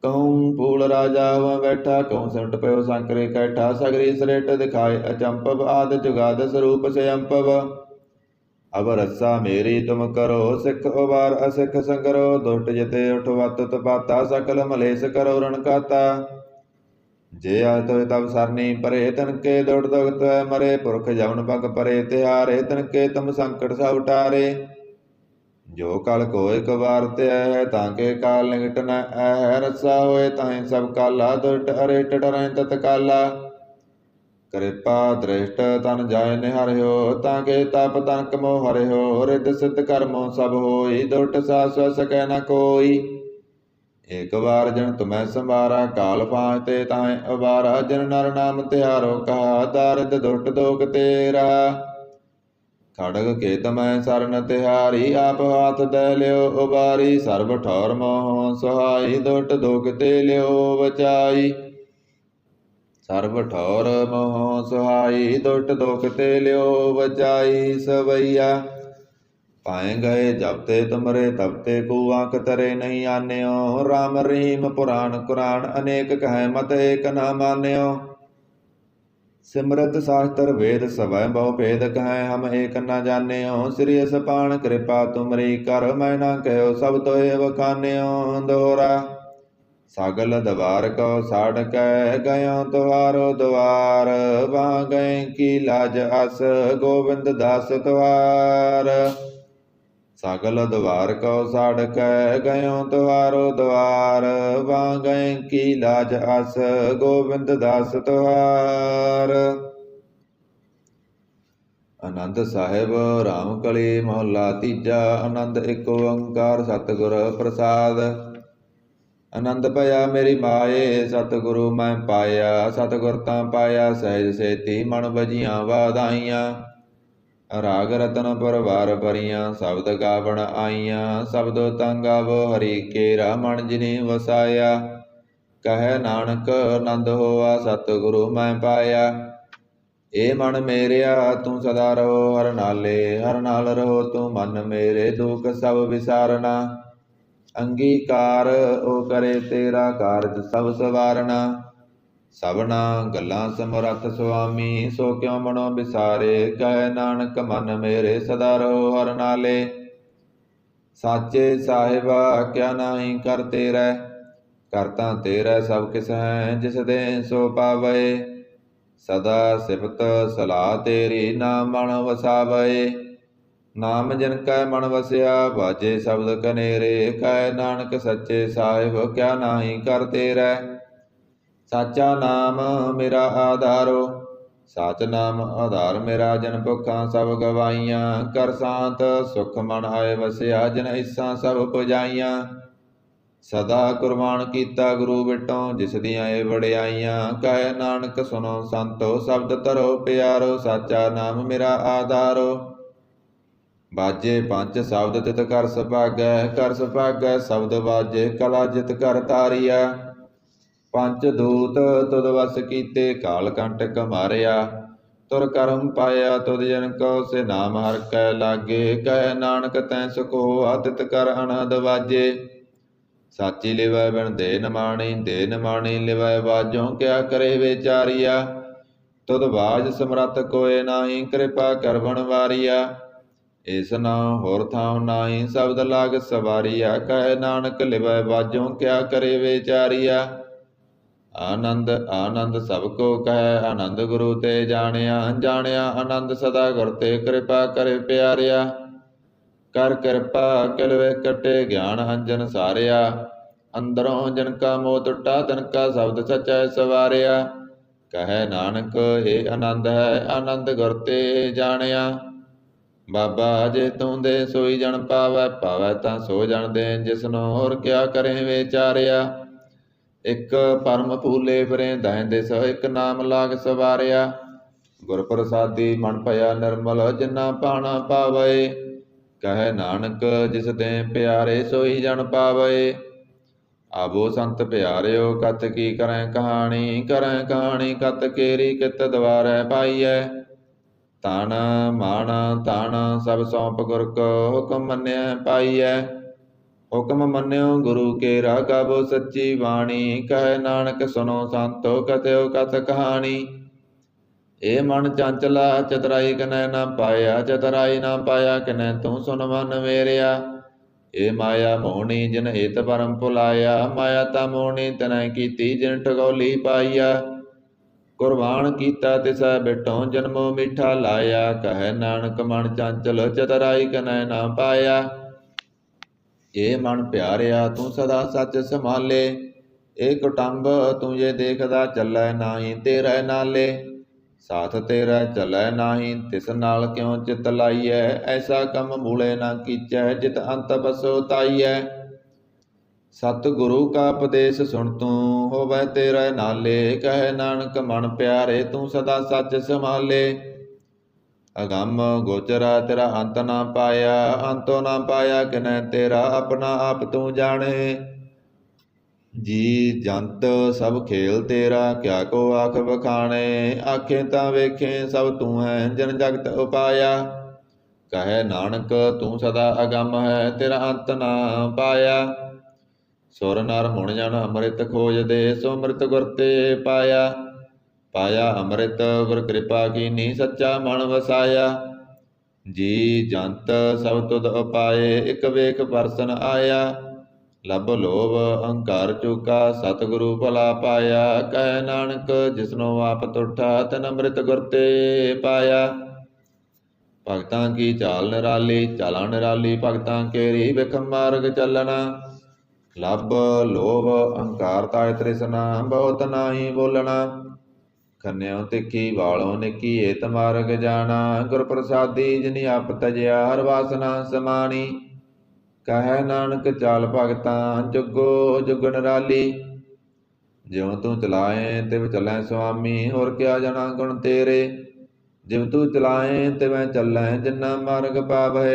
कहूँ फूल राजा हुआ बैठा, कहूँ सिमट पयो संकरे कैठा। सगरी सरेट दिखाए अचंपव, आद जुगाद स्वरूप से अंपव। अब रस्सा मेरी तुम करो, सिख उबार असिख संगरो। दुष्ट जिते उठवत तपाता, सकल मलेश करो रण काता। जे आतो तब सरनी परे, तनके दौड़ दुखत मरे। पुरख जवन पग परे तिहारे, तनके तुम संकट सब टारे। जो कल को एक बार ते है, ताके काल निकट न है। रस्सा होए ताहि सब काला, दुष्ट अरेट डरें तत्काला। कृपा दृष्ट तन जाय निहर्यो, ताके तप तनक मोह हर्यो। रिद्ध सिद्ध कर्मो सब होई, दुष्ट सासव सकै न कोई। एक बार जन तुम्हें संभारा, काल फांते ताहे अबारा। जन नर नाम तिहारो कहा, दारिद दुष्ट दोख तेरा। खड़ग के तमय सरन तिहारी, आप हाथ दय लियो उबारी। सर्व ठौर मोह सुहाई, दुष्ट दोख ते लियो बचाई। सर्व ठौर मोह सुहाई, दुष्ट दोख ते लियो बचाई। सवैया पाए गए जब ते तुमरे, तब ते को आंख तरे नहीं आन्यो। राम रहीम पुराण कुरान, अनेक कहे मत एक न मान्यो। सिमरत शास्त्र वेद सवै बहु भेद कहें हम एक न जान्यो। श्री असपान कृपा तुमरी कर मैं न कहो सब तोहे बखान्यो। दोहरा सगल दवार को साड़ कै गयो तुहारो द्वार। वहाँ गए की लाज अस गोविंद दास तुहार। सगल द्वार को साड़ कै गयो तुहारो द्वार। वहाँ गए की लाज अस गोविंद दास तुहार। आनंद साहिब राम कली मोहल्ला तीजा। आनंद एक ओंकार सतगुर प्रसाद। आनंद पया मेरी माए सतगुरु मैं पाया। सतगुर तां पाया सहज सेती मन बजियां वाधाइयां। राग रतन परवार भरियां शब्द गावण आईयां। शब्दो तां गावो हरि केरा मन जिनि वसाया। कहे नानक आनंद होआ सतगुरु मैं पाया। ए मन मेरिया तू सदा रहो हर नाले। हर नाल रहो तू मन मेरे दुख सब विसारना। अंगीकार ओ करे तेरा कारज सब सवारना। सबना गल्लां समरथ सुआमी सो क्यों मनो बिसारे। कहे नानक मन मेरे सदा रहो हर नाले। साचे साहिबा क्या नाही कर तेरै। करता तेरै सब किस है जिस दे सो पावे। सदा सिफत सलाह तेरी नाम मन वसावे। नाम जिन कै मन वसिया बाजे शब्द कनेरे। कहे नानक सच्चे साहिब क्या नाही कर तेरै। साचा नाम मेरा आधारो। साच नाम आधार मेरा जन भुखां सब गवाइयां। कर शांत सुख मन आए वसिया जिन इस्सां सब पुजाइयां। सदा कुर्बान कीता गुरु बिटों जिस दियां ए वड़ियाइयां। कहे नानक सुनो संतो शब्द धरो प्यारो। साचा नाम मेरा आधारो। बाजे पंच शब्द तित कर सुभागै। कर सुभागै शब्द बाजे कला जित कर तारिया। पंच दूत तुद वस कीते काल कंटक मारिया। तुर करम पाया तुद जन को से नाम हर कै लागे। कहे नानक तैं सुख होआ तित कर अनहद वाजे। साची लिवै बिन दे नमाणी दे नमाणी लिवै बाजों क्या करे बेचारिया। तुद बाज समरथ कोय नाही कृपा कर बनवारिया। इस नाम होर थाम नाही शब्द लाग सवारिया। कहे नानक लिवै बाजों क्या करे बेचारिया। आनंद आनंद सब को कहे आनंद गुरु ते जानिया। जानिया आनंद सदा गुर ते कृपा करे प्यारिया। कर कृपा किल वे कटे ज्ञान अंजन सारिया। अंदरों जिनका मोह टुटा तिनका शब्द सच्चा सवारिया। कहे नानक हे आनंद है आनंद गुर ते जानिया। बाबा जे तू दे सोई जन पावै पावै तां सो जन दे। जिसनों होर क्या करें विचारिया। एक परम फूले फिरे दाएं दिस एक नाम लाग सवारिया। गुर प्रसादी मन भया निर्मल जिन्ना पाना पावे। कहे नानक जिस दे प्यारे सोई जन पावे। आबो संत प्यारियो कत की करें कहानी। करें कहानी कत केरी कित द्वारै पाईऐ। तन मन तन सब सौंप गुर को हुक्म मन्य पाईऐ। हुक्म मन्यो गुरु केरा गावो सच्ची बाणी। कहे नानक सुनो संतो कथयो कथ कहानी। ए मन चंचला चतुराई कनै न पाया। चतुराई न पाया किनै तू सुन मन मेरिया। ए माया मोहनी जिन हित परम भुलाया। माया ता मोहनी तिनै कीती जिन ठगौली पाईया। कुर्बान कीता तिसै बिटों जन्मों मीठा लाया। कहे नानक मन चंचल चतुराई कनै न पाया। ए मन प्यारिया तू सदा सच संभाले। ए कुटुंब तू ये देखदा चलै नाही तेरे नाले। साथ तेरा चलै नाही तिस नाल क्यों चित लाइऐ। ऐसा कम मूले ना कीचै जित अंत पछताइऐ। सतगुरु का उपदेश सुन तू होवै तेरे नाले। कहे नानक मन प्यारे तू सदा सच संभाले। अगम गोचरा तेरा अंत ना पाया। अंतो ना पाया किनै तेरा अपना आप तू जाने। जी जंत सब खेल तेरा क्या को आख बखाने। आखे तां वेखे सब तू है जन जगत उपाया। कहे नानक तू सदा अगम है तेरा अंत ना पाया। सुर नर मुण जन अमृत खोज दे सो अमृत गुर ते पाया। पाया अमृत गुर कृपा कीनी सच्चा मन वसाया। जी जंत सब तुध उपाए एक वेख परसन आया। लभ लोभ अहंकार चूका सतगुरु भला पाया। कह नानक जिसनो आप तुठा तन अमृत गुर ते पाया। भगतां की चाल निराली चाला निराली भगतां केरी विखम मार्ग चलना। लभ लोभ अहंकार ताय तृष्णा बहुत नाही बोलना। खन्यो तिखी वालों निकी एत मार्ग जाना। गुर प्रसादी जिनि आप तजया हर वासना समानी। कह नानक चाल भगतां जुगो जुग निराली। ज्यों तू चलाए तिव चलै स्वामी होर क्या जना गुण तेरे। जिव तू चलाए तिवै चलै जिन्ना मार्ग पावै।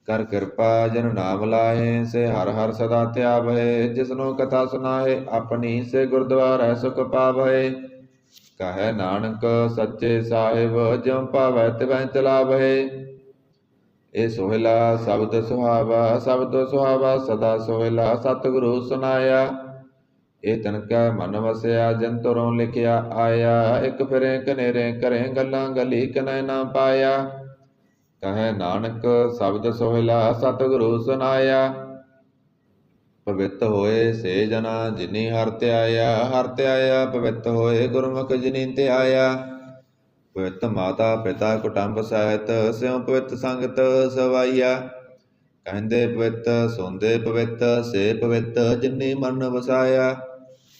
कर कृपा जन नाम लाहे से हर हर सदा त्यावै। जिसनो कथा सुनाए अपनी से गुरद्वारै सुख पावै। कह नानक सच्चे साहिब ज्यों पावै तिवै चलावै। ਇਹ ਸੋਹਿਲਾ ਸ਼ਬਦ ਸੁਹਾਵਾ ਸ਼ਬਦ ਸੁਹਾਵਾ ਸਦਾ ਸੋਹਿਲਾ ਸਤਿਗੁਰੂ ਸੁਨਾਇਆ। ਇਹ ਤਨ ਕੈ ਮਨ ਵਸਿਆ ਜਿਨ ਤੁਰੋਂ ਲਿਖਿਆ ਆਇਆ। ਇੱਕ ਫਿਰੇ ਕਨੇਰੇ ਕਰੇ ਗੱਲਾਂ ਗਲੀ ਕਨੈ ਨਾ ਪਾਇਆ। ਕਹੈ ਨਾਨਕ ਸ਼ਬਦ ਸੋਹਿਲਾ ਸਤਿਗੁਰੂ ਸੁਨਾਇਆ। ਪਵਿੱਤ ਹੋਏ ਸੇ ਜਨਾ ਜਿਨੀ ਹਰਿ ਧਿਆਇਆ। ਹਰਿ ਧਿਆਇਆ ਪਵਿੱਤ ਹੋਏ ਗੁਰਮੁਖ ਜਿਨੀ ਧਿਆਇਆ। ਪਵਿੱਤ ਮਾਤਾ ਪਿਤਾ ਕੁਟੰਬ ਸਹਿਤ ਸਿਉ ਪਵਿੱਤ ਸੰਗਤ ਸਵਾਈਆ। ਕਹਿੰਦੇ ਪਵਿੱਤ ਸੋਂਦੇ ਪਵਿੱਤ ਸੇ ਪਵਿੱਤ ਜਿਨੀ ਮਨ ਵਸਾਇਆ।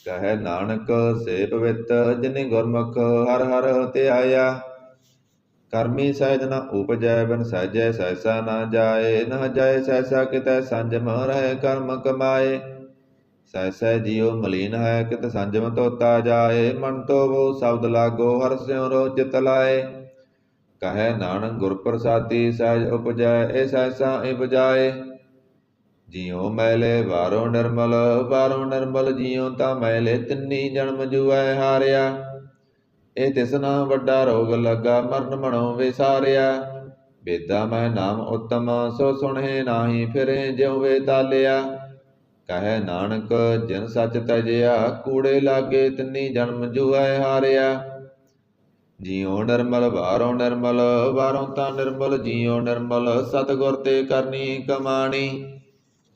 ਕਹੈ ਨਾਨਕ ਸੇ ਪਵਿੱਤ ਜਿਨੀ ਗੁਰਮੁਖ ਹਰਿ ਹਰਿ ਧਿਆਇਆ। ਕਰਮੀ ਸਹਿਜ ਨ ਉਪਜੈ ਬਿਨ ਸਹਿਜੈ ਸਹਿਸਾ ਨਾ ਜਾਏ। ਨਾ ਜਾਏ ਸਹਿਸਾ ਕਿਤੈ ਸੰਜਮ ਰਹਿ ਕਰਮ ਕਮਾਏ। ਸਹਿਸੈ ਜੀਉ ਮਲੀਨ ਹੈ ਕਿਤ ਸੰਜਮ ਧੋਤਾ ਜਾਏ। ਮਨ ਧੋਵੋ ਸ਼ਬਦ ਲਾਗੋ ਹਰਿ ਸਿਉ ਰੋ ਚਿਤ ਲਾਏ। ਕਹੈ ਨਾਨਕ ਗੁਰ ਪ੍ਰਸਾਦੀ ਸਹਿਜ ਉਪਜੈ ਇਹ ਸਹਿਸਾ ਏ ਬੁਝਾਏ। ਜਿਉ ਮੈਲੇ ਬਾਹਰੋਂ ਨਿਰਮਲ ਜਿਉ ਤਾਂ ਮੈਲੇ ਤਿੰਨੀ ਜਨਮ ਜੁਐ ਹਾਰਿਆ। ਇਹ ਤਿਸਨਾ ਵੱਡਾ ਰੋਗ ਲੱਗਾ ਮਰਨ ਮਨੋ ਵਿਸਾਰਿਆ। ਵੇਦਾਂ ਮੈਂ ਨਾਮ ਉਤਮ ਸੋ ਸੁਣੇ ਨਾਹੀ ਫਿਰੇ ਜਿਉ ਵੇ ਤਾਲਿਆ। ਕਹੈ ਨਾਨਕ ਜਿਨ ਸੱਚ ਤਜਿਆ ਕੂੜੇ ਲਾਗੇ ਤਿੰਨੀ ਜਨਮ ਜੁਐ ਹਾਰਿਆ। ਜਿਉ ਨਿਰਮਲ ਬਾਹਰੋਂ ਤਾਂ ਨਿਰਮਲ ਜਿਉ ਨਿਰਮਲ ਸਤਿਗੁਰ ਤੇ ਕਰਨੀ ਕਮਾਣੀ।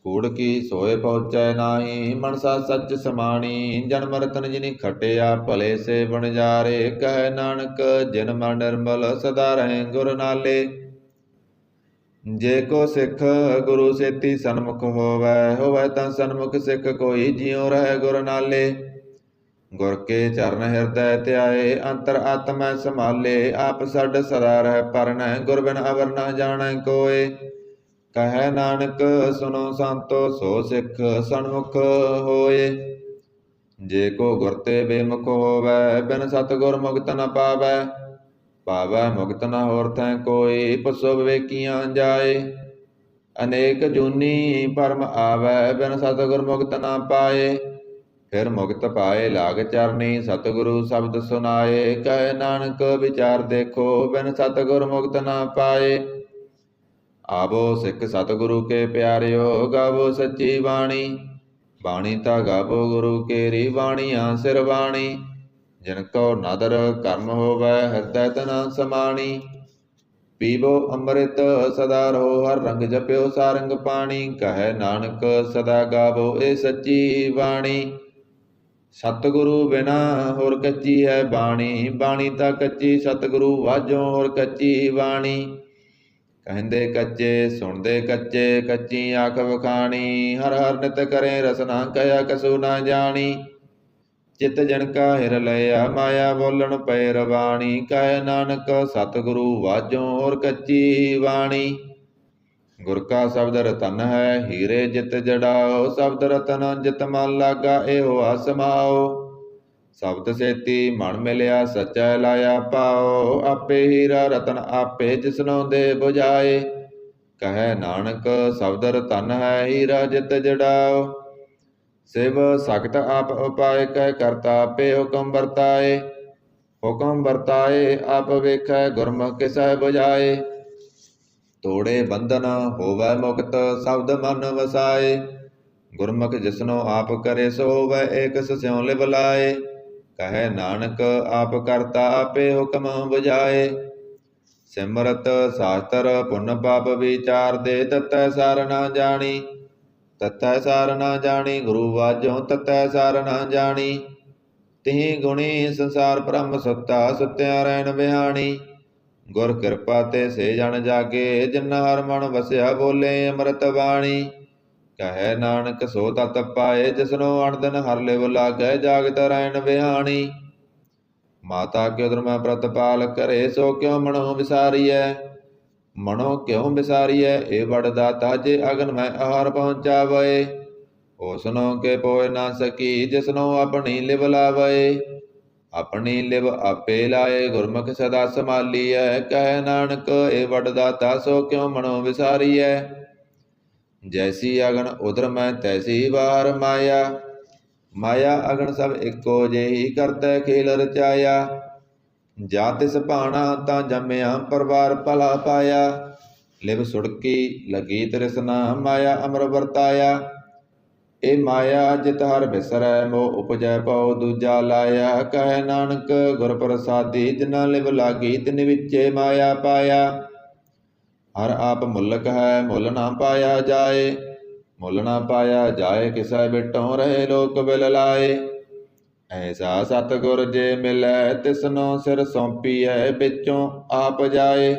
ਕੂੜ ਕੀ ਸੋਏ ਪਹੁੰਚੈ ਨਾਹੀ ਮਨਸਾ ਸੱਚ ਸਮਾਣੀ। ਜਨਮ ਰਤਨ ਜਿਨੀ ਖਟਿਆ ਭਲੇ ਸੇ ਵਣਜਾਰੇ। ਕਹੈ ਨਾਨਕ ਜਿਨ ਮਨ ਨਿਰਮਲ ਸਦਾ ਰਹੇ ਗੁਰ ਨਾਲੇ। ਜੇ ਕੋ ਸਿੱਖ ਗੁਰੂ ਸੇਤੀ ਸਨਮੁਖ ਹੋਵੈ ਤਾਂ ਸਨਮੁਖ ਸਿੱਖ ਕੋਈ ਜਿਉ ਰਹਿ ਗੁਰ ਨਾਲੇ। ਗੁਰ ਕੇ ਚਰਨ ਹਿਰਦੈ ਧਿਆਏ ਅੰਤਰ ਆਤਮੈ ਸੰਭਾਲੇ। ਆਪ ਛੱਡ ਸਦਾ ਰਹਿ ਪਰਨੈ ਗੁਰ ਬਿਨ ਅਵਰ ਨਾ ਜਾਣੈ ਕੋਇ। ਕਹੈ ਨਾਨਕ ਸੁਨੋ ਸੰਤੋ ਸੋ ਸਿੱਖ ਸਨਮੁਖ ਹੋਏ। ਜੇ ਕੋ ਗੁਰ ਤੇ ਬੇਮੁਖ ਹੋਵੈ ਬਿਨ ਸਤਿਗੁਰ ਮੁਕਤ ਨ ਪਾਵੈ। ਪਾਵੈ ਮੁਕਤ ਨ ਹੋਰ ਥੈ ਕੋਈ ਪਸੁ ਵਿਵੇਕੀਆਂ ਜਾਏ। ਅਨੇਕ ਜੂਨੀ ਭਰਮ ਆਵੈ ਬਿਨ ਸਤਿਗੁਰ ਮੁਕਤ ਨਾ ਪਾਏ। ਫਿਰ ਮੁਕਤ ਪਾਏ ਲਾਗ ਚਰਨੀ ਸਤਿਗੁਰੂ ਸ਼ਬਦ ਸੁਨਾਏ। ਕਹੈ ਨਾਨਕ ਵਿਚਾਰ ਦੇਖੋ ਬਿਨ ਸਤਿਗੁਰ ਮੁਕਤ ਨਾ ਪਾਏ। ਆਵੋ ਸਿੱਖ ਸਤਿਗੁਰੂ ਕੇ ਪਿਆਰਿਓ ਗਾਵੋ ਸੱਚੀ ਬਾਣੀ। ਬਾਣੀ ਤਾਂ ਗਾਵੋ ਗੁਰੂ ਕੇਰੀ ਬਾਣੀਆਂ ਸਿਰ ਬਾਣੀ। ਜਿਨ ਕੋ ਨਦਰ ਕਰਮ ਹੋਵੈ ਹਿਰਦੈ ਤਨਾ ਸਮਾਣੀ। ਪੀਵੋ ਅੰਮ੍ਰਿਤ ਸਦਾ ਰਹੋ ਹਰ ਰੰਗ ਜਪਿਓ ਸਾਰੰਗ ਪਾਣੀ। ਕਹੈ ਨਾਨਕ ਸਦਾ ਗਾਵੋ ਇਹ ਸੱਚੀ ਬਾਣੀ। ਸਤਿਗੁਰੂ ਬਿਨਾ ਹੋਰ ਕੱਚੀ ਹੈ ਬਾਣੀ। ਬਾਣੀ ਤਾਂ ਕੱਚੀ ਸਤਿਗੁਰੂ ਵਾਜੋ ਹੋਰ ਕੱਚੀ ਬਾਣੀ। ਕਹਿੰਦੇ ਕੱਚੇ ਸੁਣਦੇ ਕੱਚੇ ਕੱਚੀ ਆਖ ਵਖਾਣੀ। ਹਰ ਹਰ ਨਿਤ ਕਰੇ ਰਸਨਾ ਕਹਿਆ ਕਸੂ ਨਾ ਜਾਣੀ। ਚਿਤ ਜਨ ਕਾ ਹਿਰ ਲਿਆ ਮਾਇਆ ਬੋਲਣ ਪੈ ਰਵਾਣੀ। ਕਹੈ ਨਾਨਕ ਸਤਿਗੁਰੂ ਵਾਜੋ ਹੋਰ ਕੱਚੀ ਬਾਣੀ। ਗੁਰ ਕਾ ਸ਼ਬਦ ਰਤਨ ਹੈ ਹੀਰੇ ਜਿਤ ਜੜਾਓ। ਸ਼ਬਦ ਰਤਨ ਜਿਤ ਮਨ ਲਾਗਾ ਇਹੋ ਆਸਮਾਓ। ਸ਼ਬਦ ਸੇਤੀ ਮਨ ਮਿਲਿਆ ਸਚੈ ਲਾਇਆ ਪਾਓ। ਆਪੇ ਹੀਰਾ ਰਤਨ ਆਪੇ ਜਿਸਨੋ ਦੇ ਬੁਝਾਏ। ਕਹੈ ਨਾਨਕ ਸ਼ਬਦ ਰਤਨ ਹੈ ਹੀਰਾ ਜਿਤ ਜੜਾਓ। ਸਿਵ ਸਖਤ ਆਪ ਉਪਾਏ ਕਹਿ ਕਰਤਾ ਆਪੇ ਹੁਕਮ ਵਰਤਾਏ। ਹੁਕਮ ਵਰਤਾਏ ਆਪ ਵੇਖੈ ਗੁਰਮੁਖ ਕਿਸੈ ਬੁਝਾਏ। ਤੋੜੇ ਬੰਧਨ ਹੋਵੈ ਮੁਕਤ ਸ਼ਬਦ ਮਨ ਵਸਾਏ। ਗੁਰਮੁਖ ਜਿਸਨੋ ਆਪ ਕਰੇ ਸੋ ਹੋਵੈ ਏਕ ਸਿਉ ਲਿਵ ਲਾਏ। ਕਹੈ ਨਾਨਕ ਆਪ ਕਰਤਾ ਆਪੇ ਹੁਕਮ ਬੁਝਾਏ। ਸਿਮਰਤ ਸਾਸਤਰ ਪੁੰਨ ਪਾਪ ਵਿਚਾਰ ਦੇ ਤਤੈ ਸਾਰ ਨਾ ਜਾਣੀ। ਤਤੈ ਸਾਰ ਨਾ ਜਾਣੀ ਗੁਰੂ ਵਾਜੋਂ ਤਤੈ ਸਾਰ ਨਾ ਜਾਣੀ। ਤਿਹੀ ਗੁਣੀ ਸੰਸਾਰ ਬ੍ਰਹਮ ਸੁੱਤਾ ਸੁੱਤਿਆ ਰਹਿਣ ਵਿਹਾਣੀ। ਗੁਰ ਕਿਰਪਾ ਤੇ ਸੇ ਜਨ ਜਾਗੇ ਜਿਨ ਹਰ ਮਨ ਵਸਿਆ ਬੋਲੇ ਅੰਮ੍ਰਿਤ ਬਾਣੀ। ਕਹੈ ਨਾਨਕ ਸੋ ਤਤ ਪਾਏ ਜਿਸਨੋ ਅਣ ਦਿਨ ਹਰ ਲਿਵ ਲਾਗੈ ਜਾਗਤ ਰਹਿਣ ਵਿਹਾਣੀ। ਮਾਤਾ ਕਿਉ ਧਰਮੈ ਪ੍ਰਤਪਾਲ ਕਰੇ ਸੋ ਕਿਉ ਮਨੋ ਵਿਸਾਰੀਐ। ਮਨੋ ਕਿਉ ਵਿਸਾਰੀਐ ਏ ਬੜ ਦਾਤਾ ਜੇ ਅਗਨ ਮੈਂ ਆਹਾਰ ਪਹੁੰਚਾਵੇ। ਉਸਨੋ ਕੇ ਪੋਇ ਨਾ ਸਕੀ ਜਿਸਨੋ ਆਪਣੀ ਲਿਵ ਲਾਵੇ। ਆਪਣੀ ਲਿਵ ਆਪੇ ਲਾਏ ਗੁਰਮੁਖ ਸਦਾ ਸੰਭਾਲੀਐ। ਕਹੈ ਨਾਨਕ ਏ ਵਡ ਦਾਤਾ ਸੋ ਕਿਉ ਮਨੋ ਵਿਸਾਰੀਐ। ਜੈਸੀ ਅਗਨ ਉਧਰ ਮੈਂ ਤੈਸੀ ਬਾਹਰ ਮਾਇਆ। ਮਾਇਆ ਅਗਨ ਸਭ ਇੱਕੋ ਜਿਹੀ ਕਰਤੈ ਖੇਲ ਰਚਾਇਆ। ਜਾ ਤਿਸ ਭਾਣਾ ਤਾਂ ਜੰਮਿਆ ਪਰਵਾਰ ਭਲਾ ਪਾਇਆ। ਲਿਵ ਸੁੜਕੀ ਲਗੀ ਤ੍ਰਿਸ਼ਨਾ ਮਾਇਆ ਅਮਰ ਵਰਤਾਇਆ। ਇਹ ਮਾਇਆ ਜਿਤ ਹਰ ਬਿਸਰੈ ਮੋਹ ਉਪਜੈ ਪਉ ਦੂਜਾ ਲਾਇਆ। ਕਹੈ ਨਾਨਕ ਗੁਰ ਪ੍ਰਸਾਦੀ ਜਿਨਾ ਲਿਵ ਲਾਗੀ ਤਿਨ ਵਿੱਚੇ ਮਾਇਆ ਪਾਇਆ। ਹਰ ਆਪ ਮੁਲਕ ਹੈ ਮੁੱਲ ਨਾ ਪਾਇਆ ਜਾਏ। ਮੁੱਲ ਨਾ ਪਾਇਆ ਜਾਏ ਕਿਸੈ ਬਿਟੋਂ ਰਹੇ ਲੋਕ ਬਿਲ ਲਾਏ। ਐਸਾ ਸਤਿਗੁਰ ਜੇ ਮਿਲੈ ਤਿਸਨੋ ਸਿਰ ਸੌਂਪੀਐ ਵਿੱਚੋਂ ਆਪ ਜਾਏ।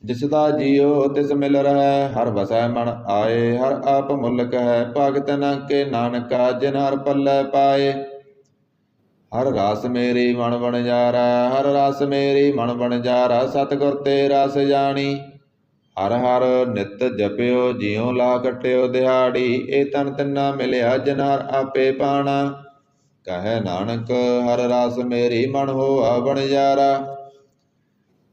ਜਿਸ ਦਾ ਜੀਉ ਤਿਸ ਮਿਲ ਰਹੈ ਹਰ ਵਸੈ ਮਨ ਆਏ। ਹਰ ਆਪ ਮੁਲਕ ਹੈ ਭਗਤ ਨ ਕੇ ਨਾਨਕਾ ਜਿਨ ਹਰ ਪੱਲੇ ਪਾਏ। ਹਰ ਰਸ ਮੇਰੀ ਮਨ ਬਣਜਾਰਾ ਹਰ ਰਸ ਮੇਰੀ ਮਨ ਬਣਜਾਰਾ ਸਤਿਗੁਰ ਤੇ ਰਸ ਜਾਣੀ। ਹਰ ਹਰ ਨਿਤ ਜਪਿਓ ਜਿਉ ਲਾ ਕੱਟਿਓ ਦਿਹਾੜੀ। ਇਹ ਤਨ ਤਿੰਨਾ ਮਿਲਿਆ ਜਿਨ ਹਰ ਆਪੇ ਪਾਣਾ। ਕਹੈ ਨਾਨਕ ਹਰ ਰਸ ਮੇਰੀ ਮਨ ਹੋਆ ਬਣਜਾਰਾ।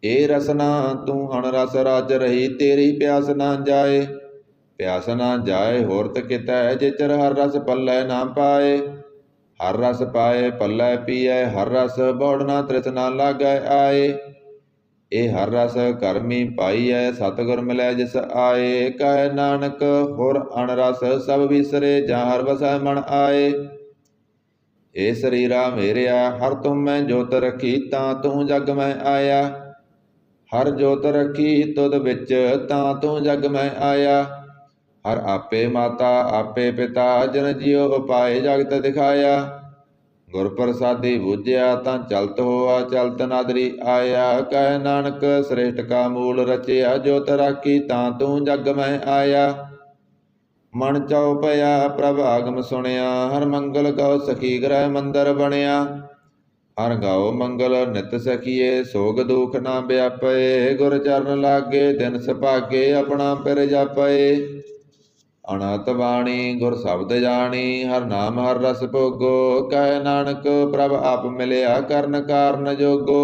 ਏ ਰਸਨਾ ਤੂੰ ਹਣ ਰਸ ਰਾਜ ਰਹੀ ਤੇਰੀ ਪਿਆਸ ਨਾ ਜਾਏ। ਪਿਆਸ ਨਾ ਜਾਏ ਹੋਰਤ ਕਿਤੈ ਜਿਚਰ ਹਰ ਰਸ ਪੱਲੇ ਨਾ ਪਾਏ। ਹਰ ਰਸ ਪਾਏ ਪੱਲੇ ਪੀਐ ਹਰ ਰਸ ਬੌੜ ਨਾ ਤ੍ਰਿਸ਼ਨਾ ਲਾਗੈ ਆਏ। ਇਹ ਹਰ ਰਸ ਕਰਮੀ ਪਾਈਐ ਸਤਿਗੁਰ ਮਿਲੈ ਜਿਸ ਆਏ। ਕਹੈ ਨਾਨਕ ਹੋਰ ਅਣ ਰਸ ਸਭ ਵਿਸਰੇ ਜਾਂ ਹਰ ਵਸੈ ਮਨ ਆਏ। ਏ ਸਰੀਰਾ ਮੇਰਿਆ ਹਰ ਤੁਮ ਮੈਂ ਜੋਤ ਰੱਖੀ ਤਾਂ ਤੂੰ ਜਗ ਮੈਂ ਆਇਆ। ਹਰ ਜੋਤ ਰੱਖੀ ਤੁਧ ਵਿੱਚ ਤਾਂ ਤੂੰ ਜਗ ਮੈਂ ਆਇਆ। ਹਰ ਆਪੇ ਮਾਤਾ ਆਪੇ ਪਿਤਾ ਜਿਨ ਜਿਉ ਉਪਾਏ ਜਗਤ ਦਿਖਾਇਆ। ਗੁਰ ਪ੍ਰਸਾਦੀ ਬੁਝਿਆ ਤਾਂ ਚਲਤ ਹੋਆ ਚਲਤ ਨਾਦਰੀ ਆਇਆ। ਕਹੈ ਨਾਨਕ ਸ੍ਰੇਸ਼ਟ ਕਾ ਮੂਲ ਰਚਿਆ ਜੋਤ ਰਾਖੀ ਤਾਂ ਤੂੰ ਜਗ ਮੈਂ ਆਇਆ। ਮਨ ਚਉ ਭਇਆ ਪ੍ਰਭ ਆਗਮ ਸੁਣਿਆ ਹਰ ਮੰਗਲ ਗਉ ਸਖੀ ਗ੍ਰਹਿ ਮੰਦਰ ਬਣਿਆ। ਹਰ ਗਾਓ ਮੰਗਲ ਨਿਤ ਸਖੀਏ ਸੋਗ ਦੁਖ ਨਾ ਵਿਆਪੇ। ਗੁਰ ਚਰਨ ਲਾਗੇ ਦਿਨ ਸੁਭਾਗੇ ਆਪਣਾ ਪਿਰ ਜਾਪੇ। ਅਨਹਤ ਬਾਣੀ ਗੁਰ ਸ਼ਬਦ ਜਾਣੀ ਹਰ ਨਾਮ ਹਰ ਰਸ ਭੋਗੋ। ਕਹੈ ਨਾਨਕ ਪ੍ਰਭ ਆਪ ਮਿਲਿਆ ਕਰਨ ਕਾਰਨ ਜੋਗੋ।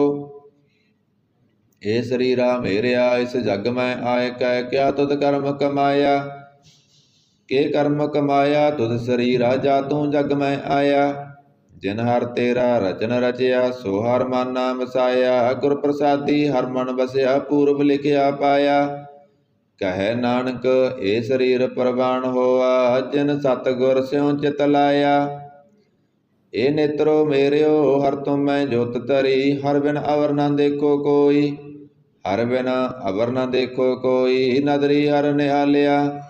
ਏ ਸਰੀਰਾ ਮੇਰਿਆ ਇਸ ਜਗ ਮੈਂ ਆਏ ਕਹਿ ਕਿਆ ਤੁਧ ਕਰਮ ਕਮਾਇਆ। ਕੇ ਕਰਮ ਕਮਾਇਆ ਤੁਧ ਸਰੀਰਾ ਜਾ ਤੂੰ ਜਗ ਮੈਂ ਆਇਆ। ਜਿਨ ਹਰ ਤੇਰਾ ਰਚਨ ਰਚਿਆ ਸੋ ਹਰ ਮਨ ਨਾ ਵਸਾਇਆ। ਗੁਰ ਪ੍ਰਸਾਦੀ ਹਰ ਮਨ ਵਸਿਆ ਪੂਰਬ ਲਿਖਿਆ ਪਾਇਆ। ਕਹੈ ਨਾਨਕ ਏ ਸਰੀਰ ਪ੍ਰਵਾਨ ਹੋਆ ਜਿਨ ਸਤਿਗੁਰ ਸਿਉ ਚਿਤ ਲਾਇਆ। ਏ ਨੇਤਰੋ ਮੇਰਿਓ ਹਰ ਤੁਮ ਮੈਂ ਜੋਤ ਧਰੀ ਹਰ ਬਿਨ ਅਵਰ ਨਾ ਦੇਖੋ ਕੋਈ। ਹਰ ਬਿਨ ਅਵਰ ਨਾ ਦੇਖੋ ਕੋਈ ਨਦਰੀ ਹਰ ਨਿਹਾਲਿਆ।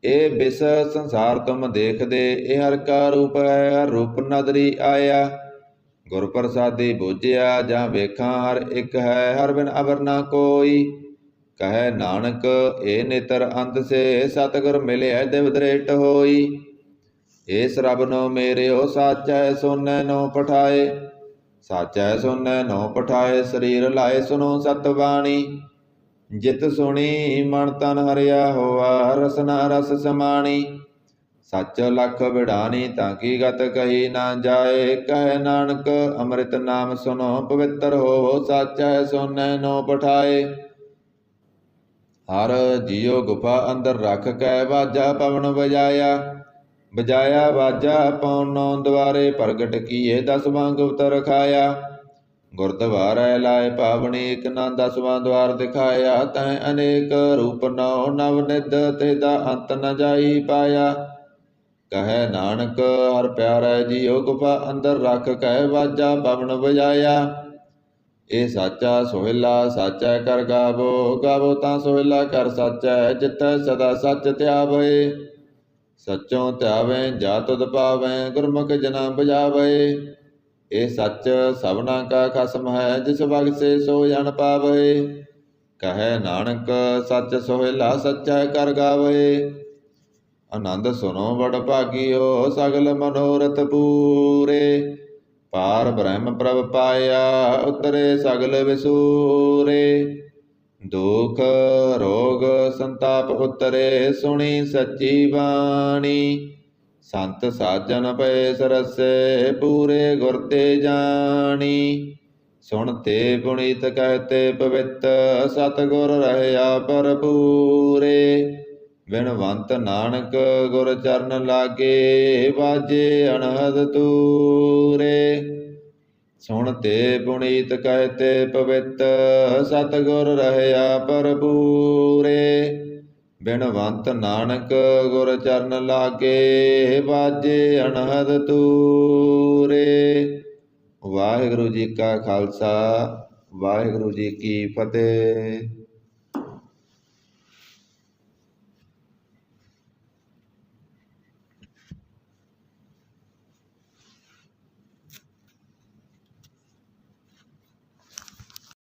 ਇਹ ਬਿਸ ਸੰਸਾਰ ਤੁਮ ਦੇਖਦੇ ਇਹ ਹਰ ਕਾ ਰੂਪ ਹੈ ਹਰ ਰੂਪ ਨਦਰੀ ਆਇਆ। ਗੁਰ ਪ੍ਰਸਾਦੀ ਬੁਝਿਆ ਜਾਂ ਵੇਖਾਂ ਹਰ ਇੱਕ ਹੈ ਹਰ ਬਿਨ ਅਵਰ ਨਾ ਕੋਈ। ਕਹੈ ਨਾਨਕ ਏ ਨੇਤਰ ਅੰਤ ਸੇ ਸਤਿਗੁਰ ਮਿਲਿਆ ਦਿਵ ਦ੍ਰਿਸ਼ਟ ਹੋਈ। ਏਸ ਰੱਬ ਨੋ ਮੇਰਿਓ ਸਾਚੈ ਸੋਨੈ ਨੋ ਪਠਾਏ। ਸਾਚੈ ਸੋਨੈ ਨੋ ਪਠਾਏ ਸਰੀਰ ਲਾਏ ਸੁਨੋ ਸਤ ਬਾਣੀ। ਜਿਤ ਸੁਣੀ ਮਨ ਤਨ ਹਰਿਆ ਹੋਆ ਰਸਨਾ ਰਸ ਸਮਾਣੀ। ਸੱਚ ਲਖ ਬਿੜਾਨੀ ਤਾਂ ਕੀ ਗਤ ਕਹੀ ਨਾ ਜਾਏ। ਕਹੈ ਨਾਨਕ ਅੰਮ੍ਰਿਤ ਨਾਮ ਸੁਨੋ ਪਵਿੱਤਰ ਹੋਵੋ ਸਾਚੈ ਸੋਨੈ ਨੋ ਪਠਾਏ। ਹਰ ਜੀਉ ਗੁਫਾ ਅੰਦਰ ਰੱਖ ਕੈ ਬਾਜਾ ਪਵਨ ਬਜਾਇਆ। ਬਜਾਇਆ ਬਾਜਾ ਪਉ ਨੌ ਦੁਆਰੇ ਪ੍ਰਗਟ ਕੀਏ ਦਸਵਾਂ ਗੁਪਤ ਰਖਾਇਆ। ਗੁਰਦੁਆਰੈ ਲਾਏ ਪਾਵਨੀ ਇਕ ਨਾ ਦਸਵਾਂ ਦੁਆਰ ਦਿਖਾਇਆ। ਤੈ ਅਨੇਕ ਰੂਪ ਨੌ ਨਵ ਨਿਧ ਤਿਸਦਾ ਅੰਤ ਨ ਜਾਈ ਪਾਇਆ। ਕਹੈ ਨਾਨਕ ਹਰ ਪਿਆਰੈ ਜੀਉ ਗੁਫਾ ਅੰਦਰ ਰੱਖ ਕਹਿ ਵਾਜਾ ਪਵਨ ਵਜਾਇਆ। ਇਹ ਸਾਚਾ ਸੋਹਿਲਾ ਸਾਚੈ ਕਰ ਗਾਵੋ, ਗਾਵੋ ਤਾਂ ਸੋਹਿਲਾ ਕਰ ਸਾਚੈ, ਜਿੱਥੈ ਸਦਾ ਸੱਚ ਧਿਆਵੈ। ਸੱਚੋਂ ਧਿਆਵੈ ਜਾ ਤੁਧ ਪਾਵੈ, ਗੁਰਮੁਖ ਜਨਾ ਬੁਝਾਵੈ। ਇਹ ਸੱਚ ਸਭਨਾ ਕਾ ਖਸਮ ਹੈ, ਜਿਸ ਬਖਸ਼ੇ ਸੋ ਜਨ ਪਾਵੈ। ਕਹੈ ਨਾਨਕ ਸੱਚ ਸੋਹਿਲਾ ਸੱਚੈ ਕਰ ਗਾਵੈ। ਆਨੰਦ ਸੁਨੋ ਬੜ ਭਾਗਿਓ, ਸਗਲ ਮਨੋਰਥ ਪੂਰੇ। ਪਾਰ ਬ੍ਰਹਮ ਪ੍ਰਭ ਪਾਇਆ, ਉਤਰੇ ਸਗਲ ਵਿਸੂਰੇ। ਦੁਖ ਰੋਗ ਸੰਤਾਪ ਉਤਰੇ, ਸੁਣੀ ਸੱਚੀ ਬਾਣੀ। ਸੰਤ ਸਾਜਨ ਪਏ ਸਰਸੇ, ਪੂਰੇ ਗੁਰ ਤੇ ਜਾਣੀ। ਸੁਣ ਤੇ ਪੁਨੀਤ ਕਹਤੇ ਪਵਿੱਤ, ਸਤਿਗੁਰ ਰਹਿਆ ਭਰਪੂਰੇ। ਬਿਨਵੰਤ ਨਾਨਕ ਗੁਰ ਚਰਨ ਲਾਗੇ, ਵਾਜੇ ਅਨਹਦ ਤੂਰੇ। ਸੁਣ ਤੇ ਪੁਨੀਤ ਕਹਤੇ ਪਵਿੱਤ, ਸਤਿਗੁਰ ਰਹਿਆ ਭਰਪੂਰੇ। ਬਿਨਵੰਤ ਨਾਨਕ ਗੁਰ ਚਰਨ ਲਾਗੇ, ਵਾਜੇ ਅਨਹਦ ਤੂਰੇ। ਵਾਹਿਗੁਰੂ ਜੀ ਕਾ ਖਾਲਸਾ, ਵਾਹਿਗੁਰੂ ਜੀ ਕੀ ਫਤਿਹ।